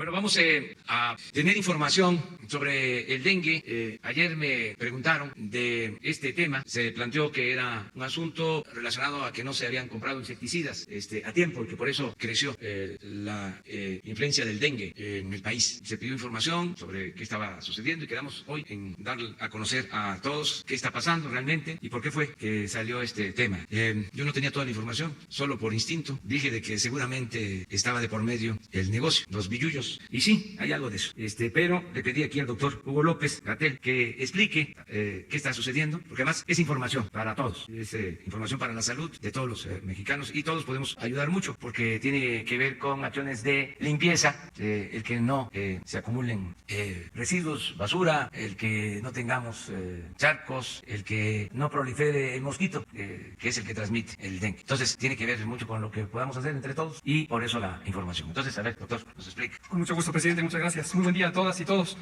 Bueno, vamos a tener información sobre el dengue. Ayer me preguntaron de este tema. Se planteó que era un asunto relacionado a que no se habían comprado insecticidas a tiempo y que por eso creció la influencia del dengue en el país. Se pidió información sobre qué estaba sucediendo y quedamos hoy en dar a conocer a todos qué está pasando realmente y por qué fue que salió este tema. Yo no tenía toda la información, solo por instinto dije de que seguramente estaba de por medio el negocio, los billullos. Y sí, hay algo de eso. Pero le pedí aquí al doctor Hugo López-Gatell que explique qué está sucediendo, porque además es información para todos, es información para la salud de todos los mexicanos y todos podemos ayudar mucho porque tiene que ver con acciones de limpieza, el que no se acumulen residuos, basura, el que no tengamos charcos, el que no prolifere el mosquito, que es el que transmite el dengue. Entonces tiene que ver mucho con lo que podamos hacer entre todos y por eso la información. Entonces, a ver, doctor, nos explica. Con mucho gusto, presidente. Muchas gracias. Muy buen día a todas y todos.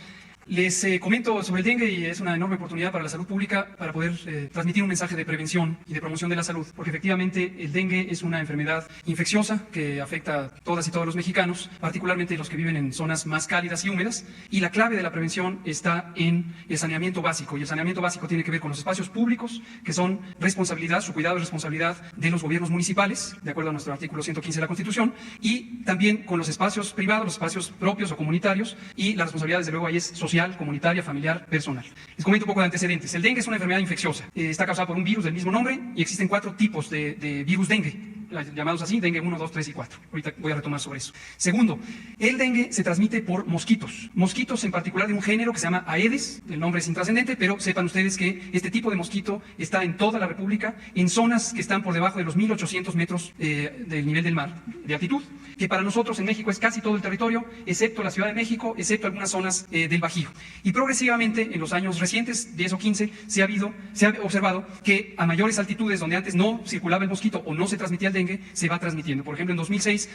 Les comento sobre el dengue y es una enorme oportunidad para la salud pública para poder transmitir un mensaje de prevención y de promoción de la salud, porque efectivamente el dengue es una enfermedad infecciosa que afecta a todas y todos los mexicanos, particularmente los que viven en zonas más cálidas y húmedas, y la clave de la prevención está en el saneamiento básico, y el saneamiento básico tiene que ver con los espacios públicos, que son responsabilidad, su cuidado es responsabilidad de los gobiernos municipales, de acuerdo a nuestro artículo 115 de la Constitución, y también con los espacios privados, los espacios propios o comunitarios, y la responsabilidad desde luego ahí es social, comunitaria, familiar, personal. Les comento un poco de antecedentes. El dengue es una enfermedad infecciosa. Está causada por un virus del mismo nombre y existen 4 tipos de virus dengue, llamados así, dengue 1, 2, 3 y 4. Ahorita voy a retomar sobre eso. Segundo, el dengue se transmite por mosquitos. Mosquitos en particular de un género que se llama Aedes. El nombre es intrascendente, pero sepan ustedes que este tipo de mosquito está en toda la República, en zonas que están por debajo de los 1.800 metros del nivel del mar de altitud, que para nosotros en México es casi todo el territorio, excepto la Ciudad de México, excepto algunas zonas del Bajío. Y progresivamente, en los años recientes, 10 o 15, se ha observado que a mayores altitudes donde antes no circulaba el mosquito o no se transmitía el dengue, se va transmitiendo. Por ejemplo, en 2006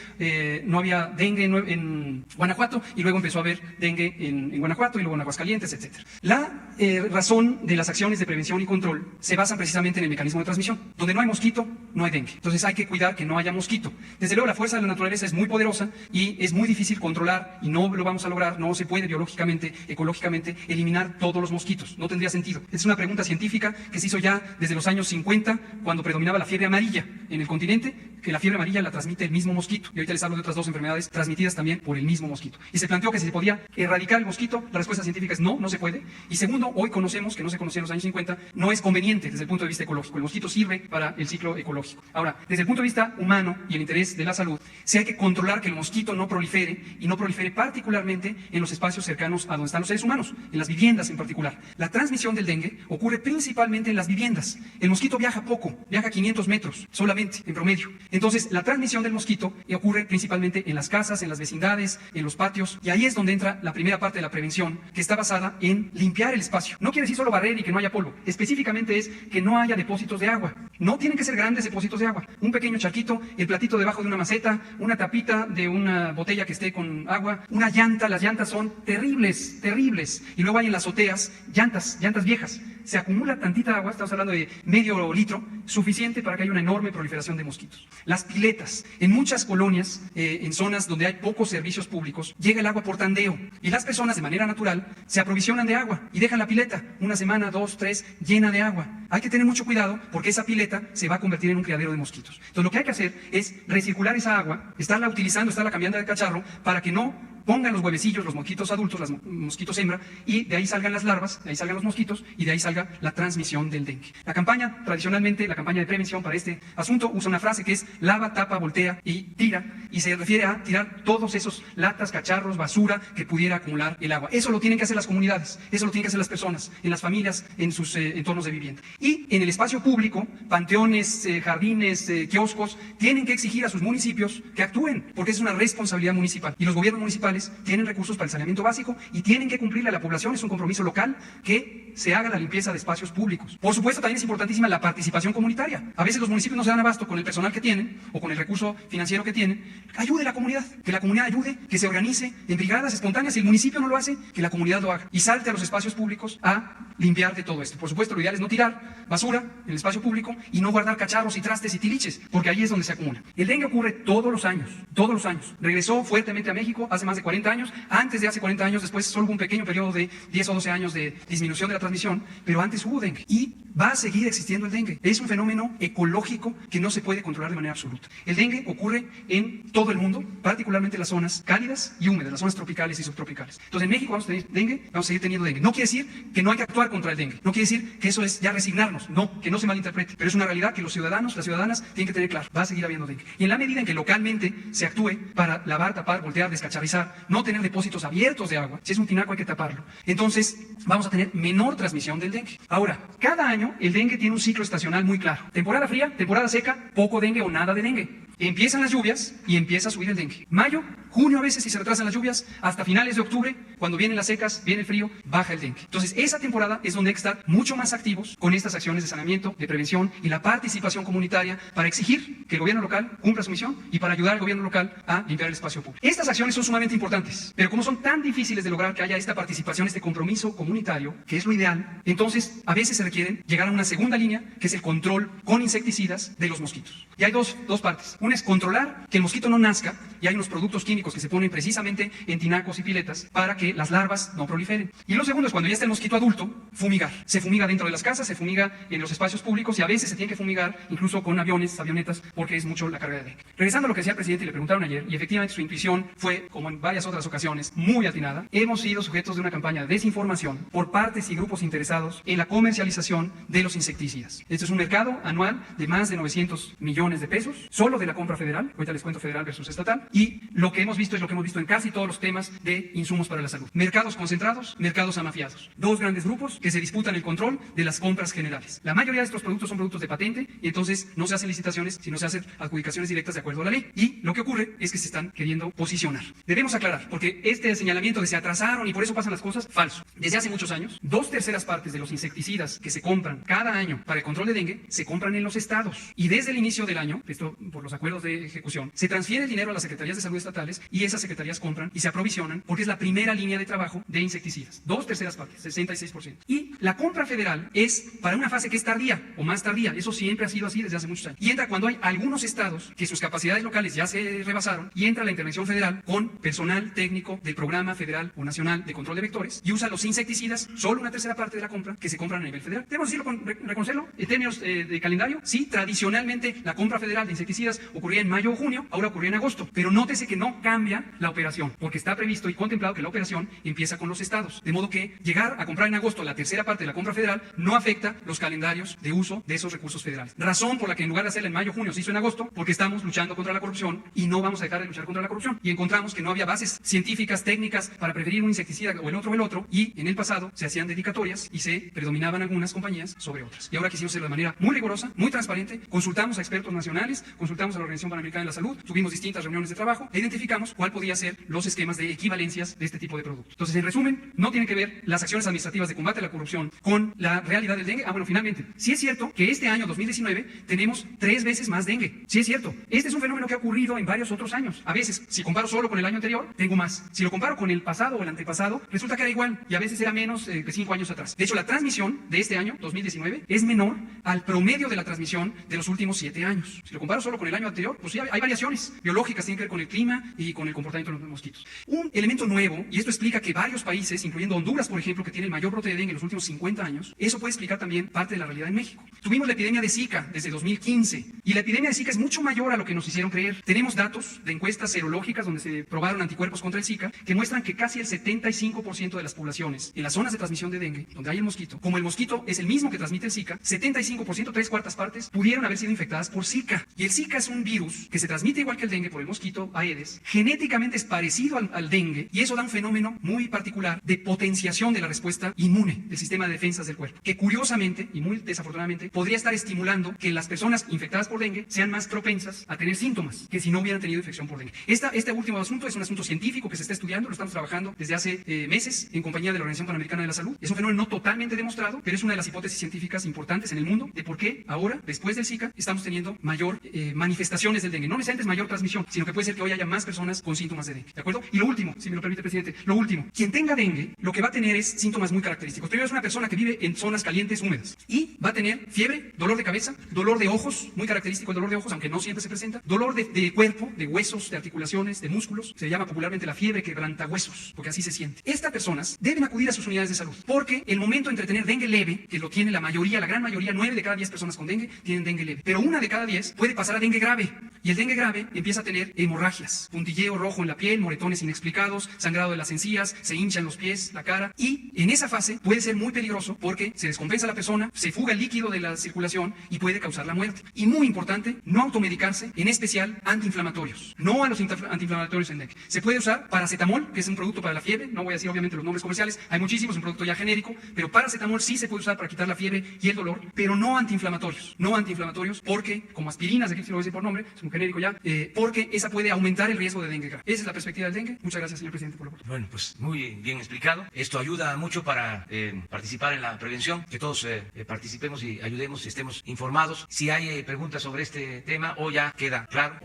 no había dengue en Guanajuato y luego empezó a haber dengue en Guanajuato y luego en Aguascalientes, etc. La razón de las acciones de prevención y control se basan precisamente en el mecanismo de transmisión. Donde no hay mosquito, no hay dengue. Entonces hay que cuidar que no haya mosquito. Desde luego la fuerza de la naturaleza es muy poderosa y es muy difícil controlar y no lo vamos a lograr, no se puede biológicamente, ecológicamente eliminar todos los mosquitos. No tendría sentido. Es una pregunta científica que se hizo ya desde los años 50, cuando predominaba la fiebre amarilla en el continente, que la fiebre amarilla la transmite el mismo mosquito. Y ahorita les hablo de otras 2 enfermedades transmitidas también por el mismo mosquito. Y se planteó que si se podía erradicar el mosquito. La respuesta científica es no, no se puede. Y segundo, hoy conocemos, que no se conocía en los años 50, no es conveniente desde el punto de vista ecológico. El mosquito sirve para el ciclo ecológico. Ahora, desde el punto de vista humano y el interés de la salud, sí hay que controlar que el mosquito no prolifere y no prolifere particularmente en los espacios cercanos a donde están los seres humanos, en las viviendas en particular. La transmisión del dengue ocurre principalmente en las viviendas. El mosquito viaja poco, viaja 500 metros solamente en promedio. Entonces, la transmisión del mosquito ocurre principalmente en las casas, en las vecindades, en los patios, y ahí es donde entra la primera parte de la prevención, que está basada en limpiar el espacio. No quiere decir solo barrer y que no haya polvo, específicamente es que no haya depósitos de agua. No tienen que ser grandes depósitos de agua. Un pequeño charquito, el platito debajo de una maceta, una tapita de una botella que esté con agua, una llanta. Las llantas son terribles, terribles. Y luego hay en las azoteas llantas viejas. Se acumula tantita agua, estamos hablando de medio litro, suficiente para que haya una enorme proliferación de mosquitos. Las piletas. En muchas colonias, en zonas donde hay pocos servicios públicos, llega el agua por tandeo y las personas de manera natural se aprovisionan de agua y dejan la pileta una semana, 2, 3, llena de agua. Hay que tener mucho cuidado porque esa pileta se va a convertir en un criadero de mosquitos. Entonces lo que hay que hacer es recircular esa agua, estarla utilizando, estarla cambiando de cacharro para que no pongan los huevecillos, los mosquitos adultos, los mosquitos hembra, y de ahí salgan las larvas, de ahí salgan los mosquitos, y de ahí salga la transmisión del dengue. La campaña, tradicionalmente, la campaña de prevención para este asunto usa una frase que es lava, tapa, voltea y tira, y se refiere a tirar todos esos latas, cacharros, basura que pudiera acumular el agua. Eso lo tienen que hacer las comunidades, eso lo tienen que hacer las personas, en las familias, en sus entornos de vivienda. Y en el espacio público, panteones, jardines, kioscos, tienen que exigir a sus municipios que actúen, porque es una responsabilidad municipal. Y los gobiernos municipales tienen recursos para el saneamiento básico y tienen que cumplirle a la población, es un compromiso local que se haga la limpieza de espacios públicos. Por supuesto, también es importantísima la participación comunitaria. A veces los municipios no se dan abasto con el personal que tienen o con el recurso financiero que tienen. Ayude la comunidad, que la comunidad ayude, que se organice en brigadas espontáneas. Si el municipio no lo hace, que la comunidad lo haga y salte a los espacios públicos a limpiar de todo esto. Por supuesto, lo ideal es no tirar basura en el espacio público y no guardar cacharros y trastes y tiliches, porque ahí es donde se acumula. El dengue ocurre todos los años, todos los años. Regresó fuertemente a México hace más de 40 años. Antes de hace 40 años, después solo hubo un pequeño periodo de 10 o 12 años de disminución de la transmisión, pero antes hubo dengue y va a seguir existiendo el dengue. Es un fenómeno ecológico que no se puede controlar de manera absoluta. El dengue ocurre en todo el mundo, particularmente en las zonas cálidas y húmedas, las zonas tropicales y subtropicales. Entonces en México vamos a tener dengue, vamos a seguir teniendo dengue. No quiere decir que no hay que actuar contra el dengue, no quiere decir que eso es ya resignarnos, no, que no se malinterprete, pero es una realidad que los ciudadanos, las ciudadanas tienen que tener claro, va a seguir habiendo dengue. Y en la medida en que localmente se actúe para lavar, tapar, voltear, descacharrizar, no tener depósitos abiertos de agua, si es un tinaco hay que taparlo, entonces vamos a tener menor transmisión del dengue. Ahora, cada año el dengue tiene un ciclo estacional muy claro. Temporada fría, temporada seca, poco dengue o nada de dengue. Empiezan las lluvias y empieza a subir el dengue. Mayo, junio a veces si se retrasan las lluvias, hasta finales de octubre, cuando vienen las secas, viene el frío, baja el dengue. Entonces esa temporada es donde hay que estar mucho más activos con estas acciones de saneamiento, de prevención y la participación comunitaria para exigir que el gobierno local cumpla su misión y para ayudar al gobierno local a limpiar el espacio público. Estas acciones son sumamente importantes, pero como son tan difíciles de lograr que haya esta participación, este compromiso comunitario, que es lo ideal, entonces a veces se requieren llegar a una segunda línea, que es el control con insecticidas de los mosquitos. Y hay dos partes. Una es controlar que el mosquito no nazca, y hay unos productos químicos que se ponen precisamente en tinacos y piletas para que las larvas no proliferen. Y lo segundo es cuando ya está el mosquito adulto, fumigar. Se fumiga dentro de las casas, se fumiga en los espacios públicos y a veces se tiene que fumigar incluso con aviones, avionetas, porque es mucho la carga de dengue. Regresando a lo que decía el presidente y le preguntaron ayer, y efectivamente su intuición fue, como en varias otras ocasiones, muy atinada. Hemos sido sujetos de una campaña de desinformación por partes y grupos interesados en la comercialización de los insecticidas. Este es un mercado anual de más de 900 millones de pesos, solo de la compra federal, ahorita les cuento federal versus estatal, y lo que hemos visto es lo que hemos visto en casi todos los temas de insumos para la salud. Mercados concentrados, mercados amafiados. Dos grandes grupos que se disputan el control de las compras generales. La mayoría de estos productos son productos de patente y entonces no se hacen licitaciones, sino se hacen adjudicaciones directas de acuerdo a la ley. Y lo que ocurre es que se están queriendo posicionar. Debemos aclarar, porque este señalamiento de se atrasaron y por eso pasan las cosas, falso. Desde hace muchos años, 2/3 partes de los insecticidas que se compran cada año para el control de dengue se compran en los estados. Y desde el inicio del año, esto por los acuerdos de ejecución, se transfiere el dinero a las secretarías de salud estatales y esas secretarías compran y se aprovisionan porque es la primera línea de trabajo de insecticidas. 2/3 partes, 66%. Y la compra federal es para una fase que es tardía o más tardía. Eso siempre ha sido así desde hace muchos años. Y entra cuando hay algunos estados que sus capacidades locales ya se rebasaron y entra la intervención federal con personal técnico del programa federal o nacional de control de vectores y usa los insecticidas, solo una tercera parte de la compra que se compran a nivel federal. Debemos decirlo, reconocerlo, en términos de calendario, sí, tradicionalmente la compra federal de insecticidas ocurría en mayo o junio, ahora ocurría en agosto, pero nótese que no cambia la operación, porque está previsto y contemplado que la operación empieza con los estados, de modo que llegar a comprar en agosto la tercera parte de la compra federal no afecta los calendarios de uso de esos recursos federales. Razón por la que en lugar de hacerla en mayo o junio se hizo en agosto, porque estamos luchando contra la corrupción y no vamos a dejar de luchar contra la corrupción. Y encontramos que no había bases científicas, técnicas para preferir un insecticida o el otro, y en el pasado se hacían dedicatorias y se predominaban algunas compañías sobre otras. Y ahora quisimos hacerlo de manera muy rigurosa, muy transparente, consultamos a expertos nacionales, consultamos a la Organización Panamericana de la Salud, tuvimos distintas reuniones de trabajo e identificamos cuál podía ser los esquemas de equivalencias de este tipo de productos. Entonces, en resumen, no tiene que ver las acciones administrativas de combate a la corrupción con la realidad del dengue. Bueno, finalmente, sí es cierto que este año 2019 tenemos 3 veces más dengue. Sí es cierto. Este es un fenómeno que ha ocurrido en varios otros años. A veces, si comparo solo con el año anterior, tengo más. Si lo comparo con el pasado o el antepasado, resulta que era igual y a veces era menos que 5 años atrás. De hecho, la transmisión de este año, 2019, es menor al promedio de la transmisión de los últimos 7 años. Si lo comparo solo con el año anterior, pues sí hay variaciones biológicas, tienen que ver con el clima y con el comportamiento de los mosquitos. Un elemento nuevo, y esto explica que varios países, incluyendo Honduras, por ejemplo, que tiene el mayor brote de dengue en los últimos 50 años, eso puede explicar también parte de la realidad en México. Tuvimos la epidemia de Zika desde 2015, y la epidemia de Zika es mucho mayor a lo que nos hicieron creer. Tenemos datos de encuestas serológicas donde se probaron anticuerpos contra el Zika, que muestran que casi el 75% de las poblaciones en las zonas de transmisión de dengue, donde hay el mosquito, como el mosquito es el mismo que transmite el Zika, 75%, 3/4 partes, pudieron haber sido infectadas por Zika. Y el Zika es un virus que se transmite igual que el dengue por el mosquito Aedes, genéticamente es parecido al dengue, y eso da un fenómeno muy particular de potenciación de la respuesta inmune del sistema de defensas del cuerpo, que curiosamente y muy desafortunadamente podría estar estimulando que las personas infectadas por dengue sean más propensas a tener síntomas que si no hubieran tenido infección por dengue. Este último asunto es un asunto científico que se está estudiando, lo estamos trabajando desde hace meses en compañía de la Organización Panamericana de la Salud. Es un fenómeno no totalmente demostrado, pero es una de las hipótesis científicas importantes en el mundo de por qué ahora, después del Zika, estamos teniendo mayor manifestaciones del dengue. No necesariamente es mayor transmisión, sino que puede ser que hoy haya más personas personas con síntomas de dengue, ¿de acuerdo? Y lo último, si me lo permite, presidente, lo último, quien tenga dengue, lo que va a tener es síntomas muy característicos. Primero, es una persona que vive en zonas calientes, húmedas, y va a tener fiebre, dolor de cabeza, dolor de ojos, muy característico el dolor de ojos, aunque no siempre se presenta, dolor de cuerpo, de huesos, de articulaciones, de músculos, se llama popularmente la fiebre quebrantahuesos, porque así se siente. Estas personas deben acudir a sus unidades de salud, porque el momento entre tener dengue leve, que lo tiene la mayoría, la gran mayoría, 9 de cada 10 personas con dengue tienen dengue leve, pero 1 de cada 10 puede pasar a dengue grave, y el dengue grave empieza a tener hemorragias, puntilleo rojo en la piel, moretones inexplicados, sangrado de las encías, se hinchan los pies, la cara, y en esa fase puede ser muy peligroso porque se descompensa la persona, se fuga el líquido de la circulación y puede causar la muerte. Y muy importante, no automedicarse, en especial antiinflamatorios, no a los antiinflamatorios en dengue. Se puede usar paracetamol, que es un producto para la fiebre, no voy a decir obviamente los nombres comerciales, hay muchísimos, es un producto ya genérico, pero paracetamol sí se puede usar para quitar la fiebre y el dolor, pero no antiinflamatorios, porque, como aspirinas, aquí se lo voy a decir por nombre, es un genérico ya, porque esa puede aumentar el riesgo de dengue grave. Esa es la perspectiva del dengue. Muchas gracias, señor presidente, por la oportunidad. Bueno, pues muy bien explicado. Esto ayuda mucho para participar en la prevención, que todos participemos y ayudemos y estemos informados. Si hay preguntas sobre este tema o ya queda claro.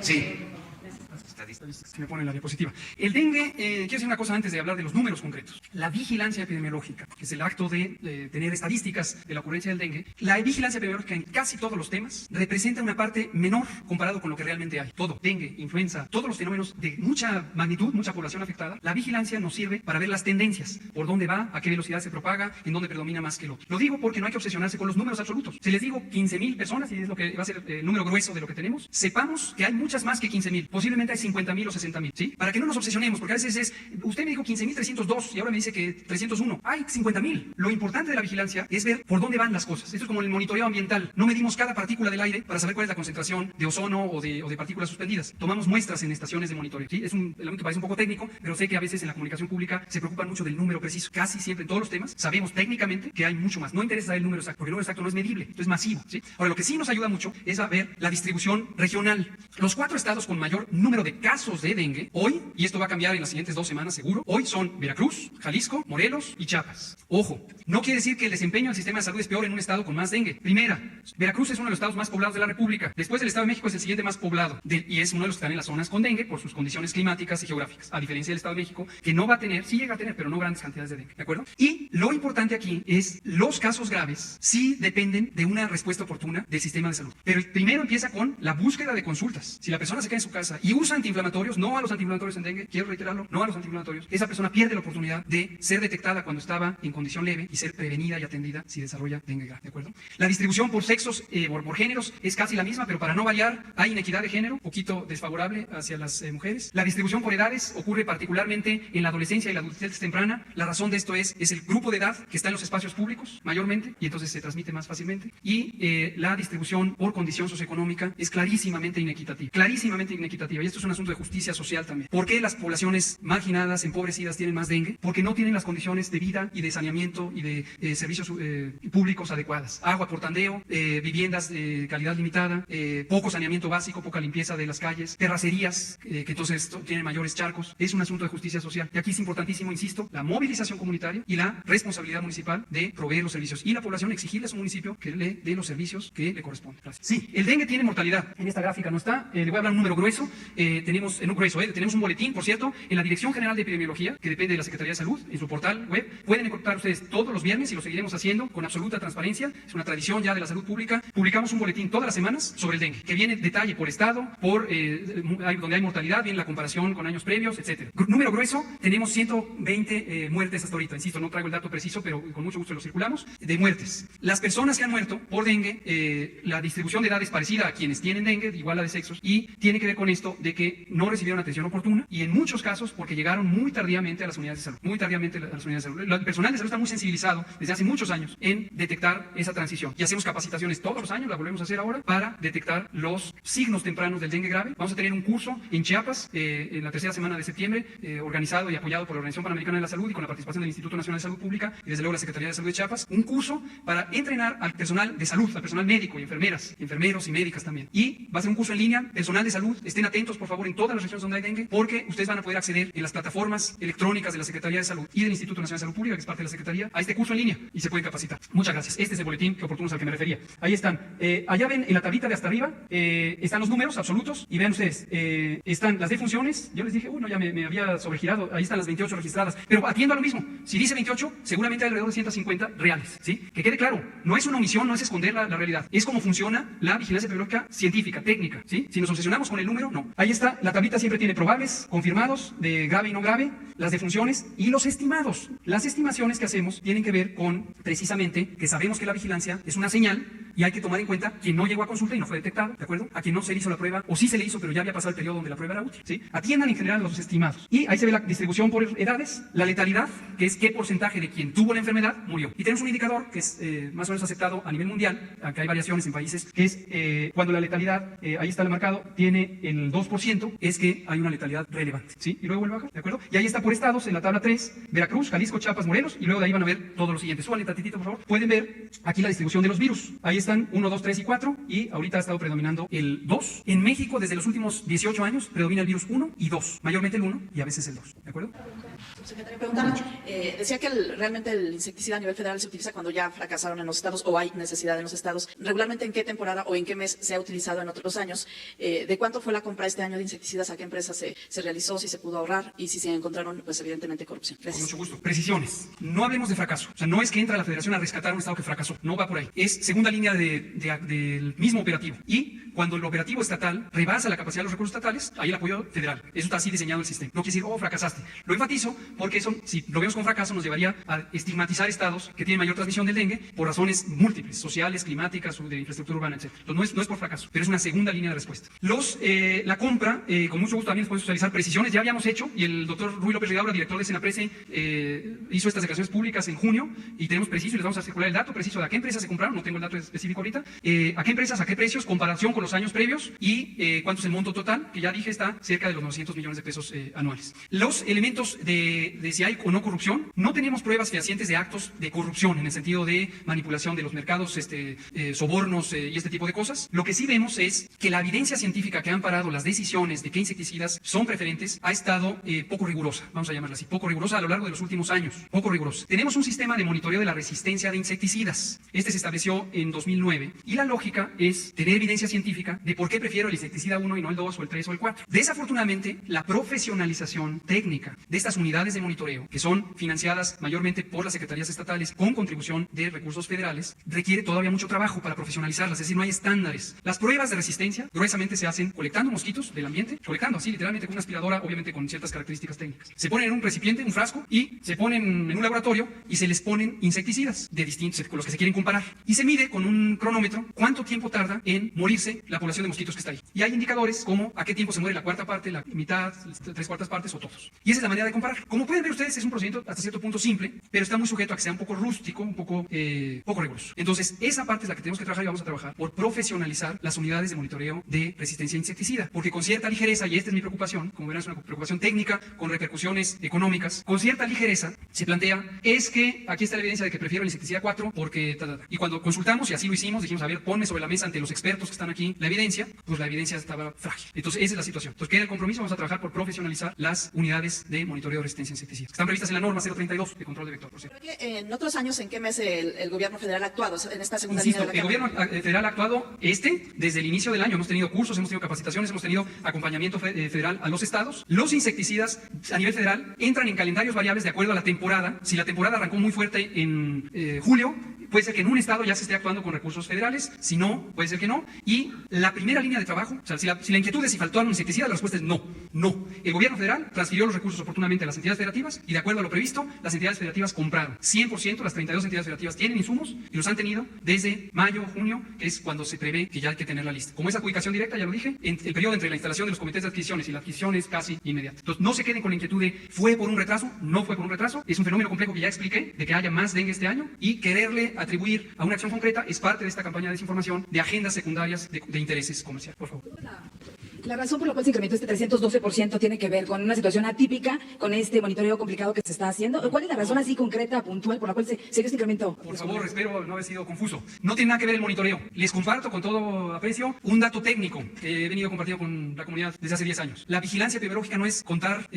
Sí. Se me pone la diapositiva. El dengue, quiero decir una cosa antes de hablar de los números concretos. La vigilancia epidemiológica, que es el acto de tener estadísticas de la ocurrencia del dengue, la vigilancia epidemiológica en casi todos los temas representa una parte menor comparado con lo que realmente hay. Todo, dengue, influenza, todos los fenómenos de mucha magnitud, mucha población afectada, la vigilancia nos sirve para ver las tendencias, por dónde va, a qué velocidad se propaga, en dónde predomina más que el otro. Lo digo porque no hay que obsesionarse con los números absolutos. Si les digo 15.000 personas, y es lo que va a ser el número grueso de lo que tenemos, sepamos que hay muchas más que 15.000. Posiblemente hay 50.000 o 60.000, ¿sí? Para que no nos obsesionemos, porque a veces es, usted me dijo 15.302 y ahora me dice que 301. Hay 50.000. Lo importante de la vigilancia es ver por dónde van las cosas. Esto es como el monitoreo ambiental. No medimos cada partícula del aire para saber cuál es la concentración de ozono o de partículas suspendidas. Tomamos muestras en estaciones de monitoreo, ¿sí? Es un elemento que parece un poco técnico, pero sé que a veces en la comunicación pública se preocupan mucho del número preciso. Casi siempre en todos los temas sabemos técnicamente que hay mucho más. No interesa saber el número exacto, porque el número exacto no es medible, entonces es masivo, ¿sí? Ahora, lo que sí nos ayuda mucho es a ver la distribución regional. Los 4 estados con mayor número de casos de dengue hoy, y esto va a cambiar en las siguientes 2 semanas seguro, hoy son Veracruz, Jalisco, Morelos y Chiapas. Ojo, no quiere decir que el desempeño del sistema de salud es peor en un estado con más dengue. Primera, Veracruz es uno de los estados más poblados de la República. Después el Estado de México es el siguiente más poblado y es uno de los que están en las zonas con dengue por sus condiciones climáticas y geográficas, a diferencia del Estado de México, que no va a tener, sí llega a tener, pero no grandes cantidades de dengue, ¿de acuerdo? Y lo importante aquí es los casos graves sí dependen de una respuesta oportuna del sistema de salud. Pero primero empieza con la búsqueda de consultas. Si la persona se queda en su casa y usa antiinflamatorios, no a los antiinflamatorios en dengue, quiero reiterarlo, no a los antiinflamatorios, esa persona pierde la oportunidad de ser detectada cuando estaba en condición leve y ser prevenida y atendida si desarrolla dengue grave, ¿de acuerdo? La distribución por sexos, por géneros, es casi la misma, pero para no variar, hay inequidad de género, poquito desfavorable hacia las mujeres. La distribución por edades ocurre particularmente en la adolescencia y la adultez temprana. La razón de esto es el grupo de edad que está en los espacios públicos, mayormente, y entonces se transmite más fácilmente. Y la distribución por condición socioeconómica es clarísimamente inequitativa, y esto es un asunto de justicia social también. ¿Por qué las poblaciones marginadas, empobrecidas, tienen más dengue? Porque no tienen las condiciones de vida y de saneamiento y de servicios públicos adecuadas. Agua por tandeo, viviendas de calidad limitada, poco saneamiento básico, poca limpieza de las calles, terracerías, que entonces tienen mayores charcos. Es un asunto de justicia social. Y aquí es importantísimo, insisto, la movilización comunitaria y la responsabilidad municipal de proveer los servicios. Y la población exigirle a su municipio que le dé los servicios que le corresponden. Gracias. Sí, el dengue tiene mortalidad. En esta gráfica no está. Le voy a hablar un número grueso. Tenemos un boletín, por cierto, en la Dirección General de Epidemiología, que depende de la Secretaría de Salud, en su portal web. Pueden encontrar ustedes todos los viernes y lo seguiremos haciendo con absoluta transparencia. Es una tradición ya de la salud pública. Publicamos un boletín todas las semanas sobre el dengue, que viene detalle por estado, donde hay mortalidad, viene la comparación con años previos, etc. Número grueso, tenemos 120 muertes hasta ahorita. Insisto, no traigo el dato preciso, pero con mucho gusto lo circulamos, de muertes. Las personas que han muerto por dengue, la distribución de edad es parecida a quienes tienen dengue, igual a la de sexos, y tiene que ver con esto de que no recibieron atención oportuna y en muchos casos porque llegaron muy tardíamente a las unidades de salud. El personal de salud está muy sensibilizado desde hace muchos años en detectar esa transición. Y hacemos capacitaciones todos los años, la volvemos a hacer ahora, para detectar los signos tempranos del dengue grave. Vamos a tener un curso en Chiapas en la tercera semana de septiembre, organizado y apoyado por la Organización Panamericana de la Salud y con la participación del Instituto Nacional de Salud Pública y desde luego la Secretaría de Salud de Chiapas. Un curso para entrenar al personal de salud, al personal médico y enfermeros y médicas también. Y va a ser un curso en línea, personal de salud, estén atentos por favor en en todas las regiones donde hay dengue, porque ustedes van a poder acceder en las plataformas electrónicas de la Secretaría de Salud y del Instituto Nacional de Salud Pública, que es parte de la Secretaría, a este curso en línea y se pueden capacitar. Muchas gracias. Este es el boletín que oportuno al que me refería. Ahí están. Allá ven en la tablita de hasta arriba, están los números absolutos y vean ustedes, están las defunciones. Yo les dije, no, ya me había sobregirado. Ahí están las 28 registradas. Pero atiendo a lo mismo. Si dice 28, seguramente hay alrededor de 150 reales. ¿Sí? Que quede claro, no es una omisión, no es esconder la realidad. Es como funciona la vigilancia epidemiológica científica, técnica. ¿Sí? Si nos obsesionamos con el número, no. Ahí está, la tablita siempre tiene probables, confirmados, de grave y no grave, las defunciones y los estimados. Las estimaciones que hacemos tienen que ver con, precisamente, que sabemos que la vigilancia es una señal y hay que tomar en cuenta quien no llegó a consulta y no fue detectado, ¿de acuerdo? A quien no se le hizo la prueba, o sí se le hizo, pero ya había pasado el periodo donde la prueba era útil, ¿sí? Atiendan en general los estimados. Y ahí se ve la distribución por edades, la letalidad, que es qué porcentaje de quien tuvo la enfermedad murió. Y tenemos un indicador que es más o menos aceptado a nivel mundial, aunque hay variaciones en países, que es cuando la letalidad, ahí está el marcado, tiene el 2%, es que hay una letalidad relevante, ¿sí? Y luego vuelve a bajar, ¿de acuerdo? Y ahí está por estados, en la tabla 3, Veracruz, Jalisco, Chiapas, Morelos, y luego de ahí van a ver todos los siguientes. Súbanle tantitito, por favor. Pueden ver aquí la distribución de los virus. Ahí están 1, 2, 3 y 4, y ahorita ha estado predominando el 2. En México, desde los últimos 18 años, predomina el virus 1 y 2, mayormente el 1 y a veces el 2, ¿de acuerdo? Subsecretario, preguntar, decía que realmente el insecticida a nivel federal se utiliza cuando ya fracasaron en los estados o hay necesidad en los estados. Regularmente, ¿en qué temporada o en qué mes se ha utilizado en otros años? ¿De cuánto fue la compra este año de insecticidas? ¿A qué empresa se realizó? ¿Si se pudo ahorrar? Y si se encontraron, pues evidentemente, corrupción. Gracias. Con mucho gusto. Precisiones. No hablemos de fracaso. O sea, no es que entra la federación a rescatar un estado que fracasó. No va por ahí. Es segunda línea del mismo operativo. Y cuando el operativo estatal rebasa la capacidad de los recursos estatales, hay el apoyo federal. Eso está así diseñado el sistema. No quiere decir, fracasaste. Lo enfatizo porque eso, si lo vemos como fracaso, nos llevaría a estigmatizar estados que tienen mayor transmisión del dengue por razones múltiples, sociales, climáticas o de infraestructura urbana, etc. Entonces, no es por fracaso, pero es una segunda línea de respuesta. La compra, con mucho gusto también les podemos socializar precisiones. Ya habíamos hecho, y el doctor Ruy López Ridaura, director de Senaprece, hizo estas declaraciones públicas en junio, y tenemos preciso, y les vamos a circular el dato preciso de a qué empresas se compraron, no tengo el dato específico ahorita, a qué empresas, a qué precios, comparación con los años previos, y cuánto es el monto total, que ya dije está cerca de los 900 millones de pesos anuales. Los elementos de si hay o no corrupción, no tenemos pruebas fehacientes de actos de corrupción, en el sentido de manipulación de los mercados, sobornos y este tipo de cosas. Lo que sí vemos es que la evidencia científica que han parado las decisiones de qué insecticidas son preferentes ha estado poco rigurosa, vamos a llamarla así, poco rigurosa a lo largo de los últimos años, poco rigurosa. Tenemos un sistema de monitoreo de la resistencia de insecticidas. Este se estableció en 2009 y la lógica es tener evidencia científica de por qué prefiero el insecticida 1 y no el 2 o el 3 o el 4. Desafortunadamente, la profesionalización técnica de estas unidades de monitoreo, que son financiadas mayormente por las secretarías estatales con contribución de recursos federales, requiere todavía mucho trabajo para profesionalizarlas, es decir, no hay estándares. Las pruebas de resistencia gruesamente se hacen colectando mosquitos del ambiente, colectando así literalmente con una aspiradora, obviamente con ciertas características técnicas. Se ponen en un recipiente, un frasco, y se ponen en un laboratorio y se les ponen insecticidas de distintos, con los que se quieren comparar. Y se mide con un cronómetro cuánto tiempo tarda en morirse la población de mosquitos que está ahí. Y hay indicadores como a qué tiempo se muere la cuarta parte, la mitad, 3/4 partes o todos. Y esa es la manera de comparar. Como pueden ver ustedes, es un procedimiento hasta cierto punto simple, pero está muy sujeto a que sea un poco rústico, un poco riguroso. Entonces, esa parte es la que tenemos que trabajar y vamos a trabajar por profesionalizar las unidades de monitoreo de resistencia a insecticida. Porque con cierta ligereza, y esta es mi preocupación, como verán es una preocupación técnica con repercusiones económicas, con cierta ligereza se plantea, es que aquí está la evidencia de que prefiero el insecticida 4 porque... Y cuando consultamos, y así lo hicimos, dijimos, a ver, ponme sobre la mesa ante los expertos que están aquí la evidencia, pues la evidencia estaba frágil. Entonces, esa es la situación. Entonces, queda el compromiso, vamos a trabajar por profesionalizar las unidades de monitoreo de resistencia a insecticidas. Están previstas en la norma 032 de control de vector, por cierto. En otros años, ¿en qué mes el gobierno federal ha actuado en esta segunda Insisto, línea de la el gobierno federal ha actuado desde el inicio del año. Hemos tenido cursos, hemos tenido capacitaciones, hemos tenido acompañamiento federal a los estados. Los insecticidas a nivel federal entran en calendarios variables de acuerdo a la temporada. Si la temporada arrancó muy fuerte en julio, puede ser que en un estado ya se esté actuando con recursos federales, si no, puede ser que no. Y la primera línea de trabajo, o sea, si la inquietud es si faltó algún insecticida, la respuesta es no. El gobierno federal transfirió los recursos oportunamente a las entidades federativas y de acuerdo a lo previsto, las entidades federativas compraron. 100%, las 32 entidades federativas tienen insumos y los han tenido desde mayo, junio, que es cuando se prevé que ya hay que tener la lista. Como es adjudicación directa, ya lo dije, el periodo entre la instalación de los comités de adquisiciones y la adquisición es casi inmediato. Entonces, no se queden con la inquietud de ¿fue por un retraso? No fue por un retraso. Es un fenómeno complejo que ya expliqué, de que haya más dengue este año y quererle atribuir a una acción concreta es parte de esta campaña de desinformación de agendas secundarias de intereses comerciales. Por favor. La razón por la cual se incrementó este 312% tiene que ver con una situación atípica, con este monitoreo complicado que se está haciendo. ¿Cuál es la razón así concreta, puntual, por la cual se dio este incremento? Por favor, espero no haber sido confuso. No tiene nada que ver el monitoreo. Les comparto con todo aprecio un dato técnico que he venido compartiendo con la comunidad desde hace 10 años. La vigilancia epidemiológica no es contar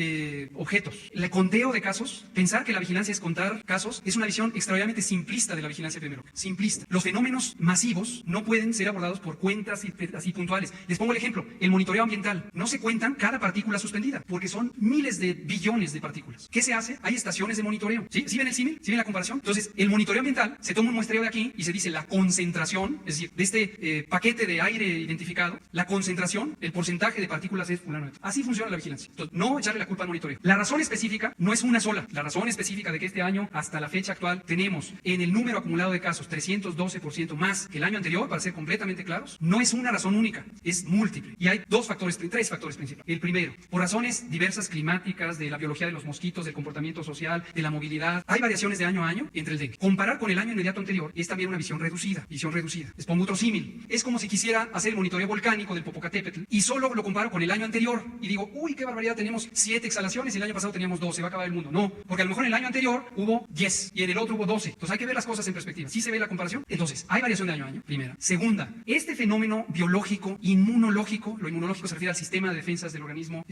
objetos. El conteo de casos, pensar que la vigilancia es contar casos, es una visión extraordinariamente simplista de la vigilancia epidemiológica. Simplista. Los fenómenos masivos no pueden ser abordados por cuentas así puntuales. Les pongo el ejemplo. El monitoreo ambiental. No se cuentan cada partícula suspendida, porque son miles de billones de partículas. ¿Qué se hace? Hay estaciones de monitoreo. ¿Sí? ¿Sí ven el símil? ¿Sí ven la comparación? Entonces, el monitoreo ambiental, se toma un muestreo de aquí y se dice la concentración, es decir, de este paquete de aire identificado, la concentración, el porcentaje de partículas es fulano. Así funciona la vigilancia. Entonces, no echarle la culpa al monitoreo. La razón específica no es una sola. La razón específica de que este año, hasta la fecha actual, tenemos en el número acumulado de casos 312% más que el año anterior, para ser completamente claros, no es una razón única, es múltiple. Y hay tres factores principales. El primero, por razones diversas climáticas, de la biología de los mosquitos, del comportamiento social, de la movilidad, hay variaciones de año a año entre el dengue. Comparar con el año inmediato anterior es también una visión reducida. Les pongo otro símil. Es como si quisiera hacer el monitoreo volcánico del Popocatépetl y solo lo comparo con el año anterior y digo, uy, qué barbaridad, tenemos 7 exhalaciones y el año pasado teníamos 12, va a acabar el mundo. No, porque a lo mejor en el año anterior hubo 10 y en el otro hubo 12. Entonces hay que ver las cosas en perspectiva. ¿Sí se ve la comparación? Entonces, hay variación de año a año, primera. Segunda, este fenómeno biológico, inmunológico, lo inmunológico se refiere al sistema de defensas del organismo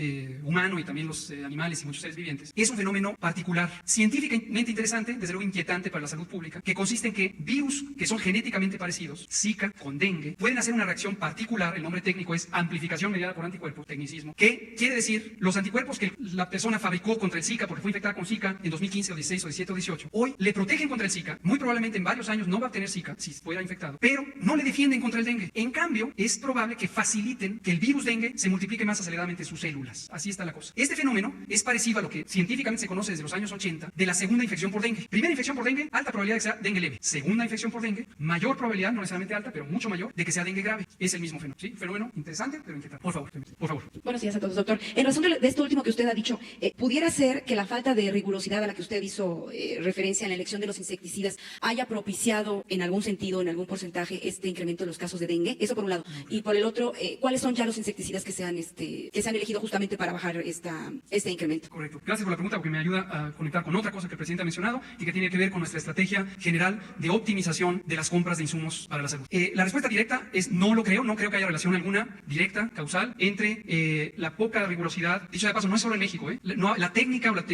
humano y también los animales y muchos seres vivientes, es un fenómeno particular, científicamente interesante, desde luego inquietante para la salud pública, que consiste en que virus que son genéticamente parecidos, Zika con dengue, pueden hacer una reacción particular, el nombre técnico es amplificación mediada por anticuerpos, tecnicismo, que quiere decir los anticuerpos que la persona fabricó contra el Zika porque fue infectada con Zika en 2015 o 16 o 17 o 18, hoy le protegen contra el Zika, muy probablemente en varios años no va a tener Zika si fuera infectado, pero no le defienden contra el dengue. En cambio, es probable que faciliten que el virus dengue se multiplique más aceleradamente en sus células. Así está la cosa. Este fenómeno es parecido a lo que científicamente se conoce desde los años 80 de la segunda infección por dengue. Primera infección por dengue, alta probabilidad de que sea dengue leve. Segunda infección por dengue, mayor probabilidad, no necesariamente alta, pero mucho mayor, de que sea dengue grave. Es el mismo fenómeno. ¿Sí? Fenómeno interesante, pero inquietante. Por favor, por favor. Buenos días a todos, doctor. En razón de esto último que usted ha dicho, ¿pudiera ser que la falta de rigurosidad a la que usted hizo referencia en la elección de los insecticidas haya propiciado en algún sentido, en algún porcentaje, este incremento de los casos de dengue? Eso por un lado. Y por el otro, ¿cuáles son ya los insecticidas que se han elegido justamente para bajar este incremento? Correcto. Gracias por la pregunta porque me ayuda a conectar con otra cosa que el presidente ha mencionado y que tiene que ver con nuestra estrategia general de optimización de las compras de insumos para la salud. La respuesta directa es no creo que haya relación alguna directa, causal, entre la poca rigurosidad. Dicho de paso, no es solo en México, la técnica o la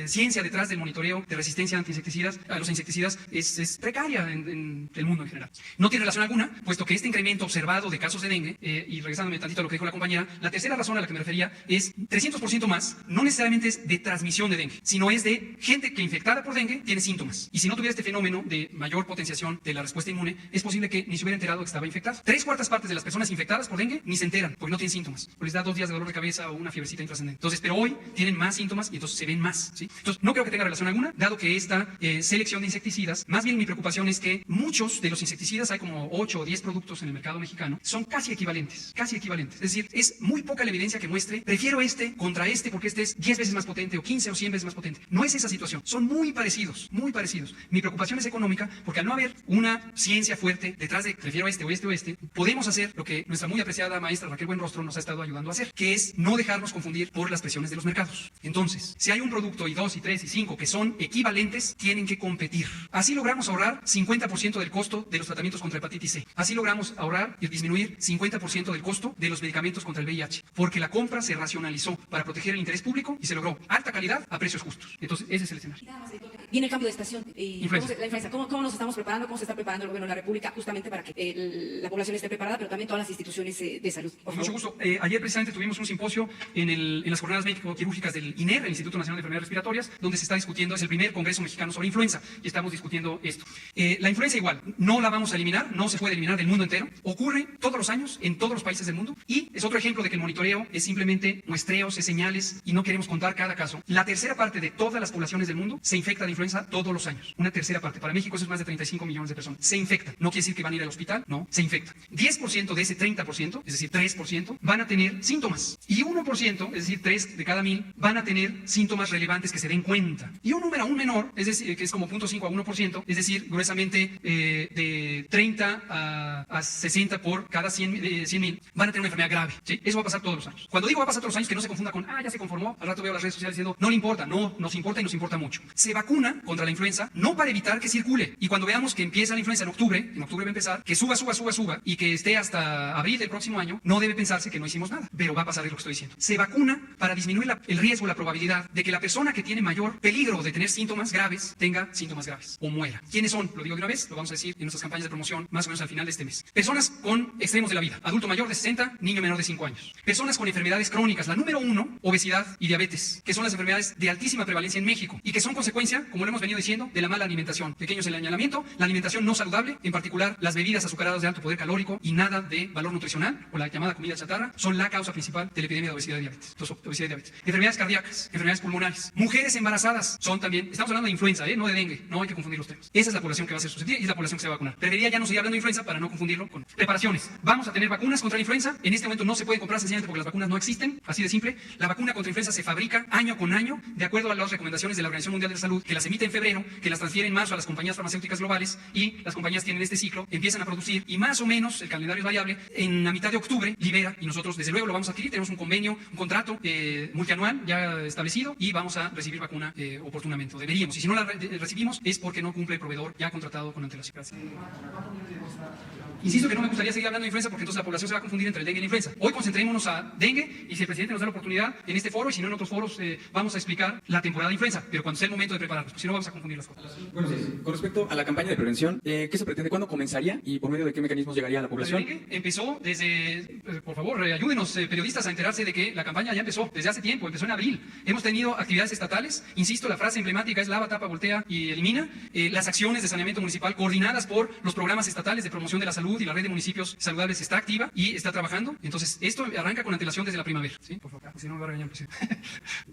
ciencia detrás del monitoreo de resistencia a los insecticidas es precaria en el mundo en general. No tiene relación alguna, puesto que este incremento observado de casos de dengue, y regresándome tantito a lo que dijo la compañera, la tercera razón a la que me refería es 300% más, no necesariamente es de transmisión de dengue, sino es de gente que infectada por dengue tiene síntomas. Y si no tuviera este fenómeno de mayor potenciación de la respuesta inmune, es posible que ni se hubiera enterado que estaba infectado. 3/4 partes de las personas infectadas por dengue ni se enteran, porque no tienen síntomas, o les da 2 días de dolor de cabeza o una fiebrecita intrascendente. Entonces, pero hoy tienen más síntomas y entonces se ven más, ¿sí? Entonces, no creo que tenga relación alguna, dado que esta selección de insecticidas, más bien mi preocupación es que muchos de los insecticidas, hay como 8 o 10 productos en el mercado mexicano, son casi equivalentes. Es decir, es muy poca la evidencia que muestre, prefiero este contra este porque este es 10 veces más potente o 15 o 100 veces más potente. No es esa situación, son muy parecidos, muy parecidos. Mi preocupación es económica porque al no haber una ciencia fuerte detrás de prefiero este o este o este, podemos hacer lo que nuestra muy apreciada maestra Raquel Buenrostro nos ha estado ayudando a hacer, que es no dejarnos confundir por las presiones de los mercados. Entonces, si hay un producto y 2 y 3 y 5 que son equivalentes, tienen que competir. Así logramos ahorrar 50% del costo de los tratamientos contra hepatitis C. Así logramos ahorrar y disminuir 50% del costo de los medicamentos contra el VIH, porque la compra se racionalizó para proteger el interés público y se logró alta calidad a precios justos. Entonces, ese es el escenario. Viene el cambio de estación. Influenza. La influenza. ¿Cómo nos estamos preparando? ¿Cómo se está preparando el gobierno de la República justamente para que la población esté preparada, pero también todas las instituciones de salud? Con mucho gusto. Ayer precisamente tuvimos un simposio en las jornadas médico-quirúrgicas del INER, el Instituto Nacional de Enfermedades Respiratorias, donde se está discutiendo, es el primer congreso mexicano sobre influenza, y estamos discutiendo esto. La influenza igual, no la vamos a eliminar, no se puede eliminar del mundo entero, ocurre todos los años en todos los países del mundo, y es otro ejemplo de que el monitoreo es simplemente muestreos, es señales, y no queremos contar cada caso. La tercera parte de todas las poblaciones del mundo se infecta de influenza influenza todos los años. Una tercera parte. Para México eso es más de 35 millones de personas. Se infectan. No quiere decir que van a ir al hospital, no, se infectan. 10% de ese 30%, es decir, 3%, van a tener síntomas. Y 1%, es decir, 3 de cada 1000, van a tener síntomas relevantes que se den cuenta. Y un número aún menor, es decir, que es como 0.5 a 1%, es decir, gruesamente de 30 a 60 por cada 100,000, van a tener una enfermedad grave. ¿Sí? Eso va a pasar todos los años. Cuando digo va a pasar todos los años, que no se confunda con, ya se conformó, al rato veo las redes sociales diciendo, no le importa. No, nos importa y nos importa mucho. Se vacuna contra la influenza, no para evitar que circule. Y cuando veamos que empieza la influenza en octubre va a empezar, que suba, y que esté hasta abril del próximo año, no debe pensarse que no hicimos nada. Pero va a pasar, es lo que estoy diciendo. Se vacuna para disminuir el riesgo, la probabilidad de que la persona que tiene mayor peligro de tener síntomas graves, tenga síntomas graves o muera. ¿Quiénes son? Lo digo de una vez, lo vamos a decir en nuestras campañas de promoción, más o menos al final de este mes. Personas con extremos de la vida, adulto mayor de 60, niño menor de 5 años. Personas con enfermedades crónicas, la número 1, obesidad y diabetes, que son las enfermedades de altísima prevalencia en México y que son consecuencia, como lo hemos venido diciendo, de la mala alimentación. Pequeños señalamiento, la alimentación no saludable, en particular las bebidas azucaradas de alto poder calórico y nada de valor nutricional, o la llamada comida chatarra, son la causa principal de la epidemia de obesidad y diabetes. Entonces, obesidad y diabetes. Enfermedades cardíacas, enfermedades pulmonares. Mujeres embarazadas son también, estamos hablando de influenza, no de dengue, no hay que confundir los temas. Esa es la población que va a ser susceptible y es la población que se va a vacunar. Debería ya no seguir hablando de influenza para no confundirlo con preparaciones. Vamos a tener vacunas contra la influenza. En este momento no se pueden comprar sencillamente porque las vacunas no existen, así de simple. La vacuna contra influenza se fabrica año con año de acuerdo a las recomendaciones de la Organización Mundial de la Salud, que las emite en febrero, que las transfiere en marzo a las compañías farmacéuticas globales, y las compañías tienen este ciclo, empiezan a producir y más o menos, el calendario es variable, en la mitad de octubre libera, y nosotros desde luego lo vamos a adquirir. Tenemos un convenio, un contrato multianual ya establecido y vamos a recibir vacuna oportunamente. Deberíamos, y si no la recibimos es porque no cumple el proveedor ya contratado con antelación. Insisto que no me gustaría seguir hablando de influenza porque entonces la población se va a confundir entre el dengue y la influenza. Hoy concentrémonos a dengue, y si el presidente nos da la oportunidad en este foro y si no en otros foros, vamos a explicar la temporada de influenza, pero cuando sea el momento de prepararnos, si no vamos a confundir las cosas. Bueno, sí. Con respecto a la campaña de prevención, ¿qué se pretende? ¿Cuándo comenzaría y por medio de qué mecanismos llegaría a la población? El dengue empezó desde, por favor, ayúdenos periodistas a enterarse de que la campaña ya empezó desde hace tiempo, empezó en abril. Hemos tenido actividades estatales, insisto, la frase emblemática es lava, tapa, voltea y elimina. Las acciones de saneamiento municipal coordinadas por los programas estatales de promoción de la salud y la red de municipios saludables está activa y está trabajando. Entonces, esto arranca con antelación desde la primavera. ¿Sí? Por favor, si no me va a regañar el presidente.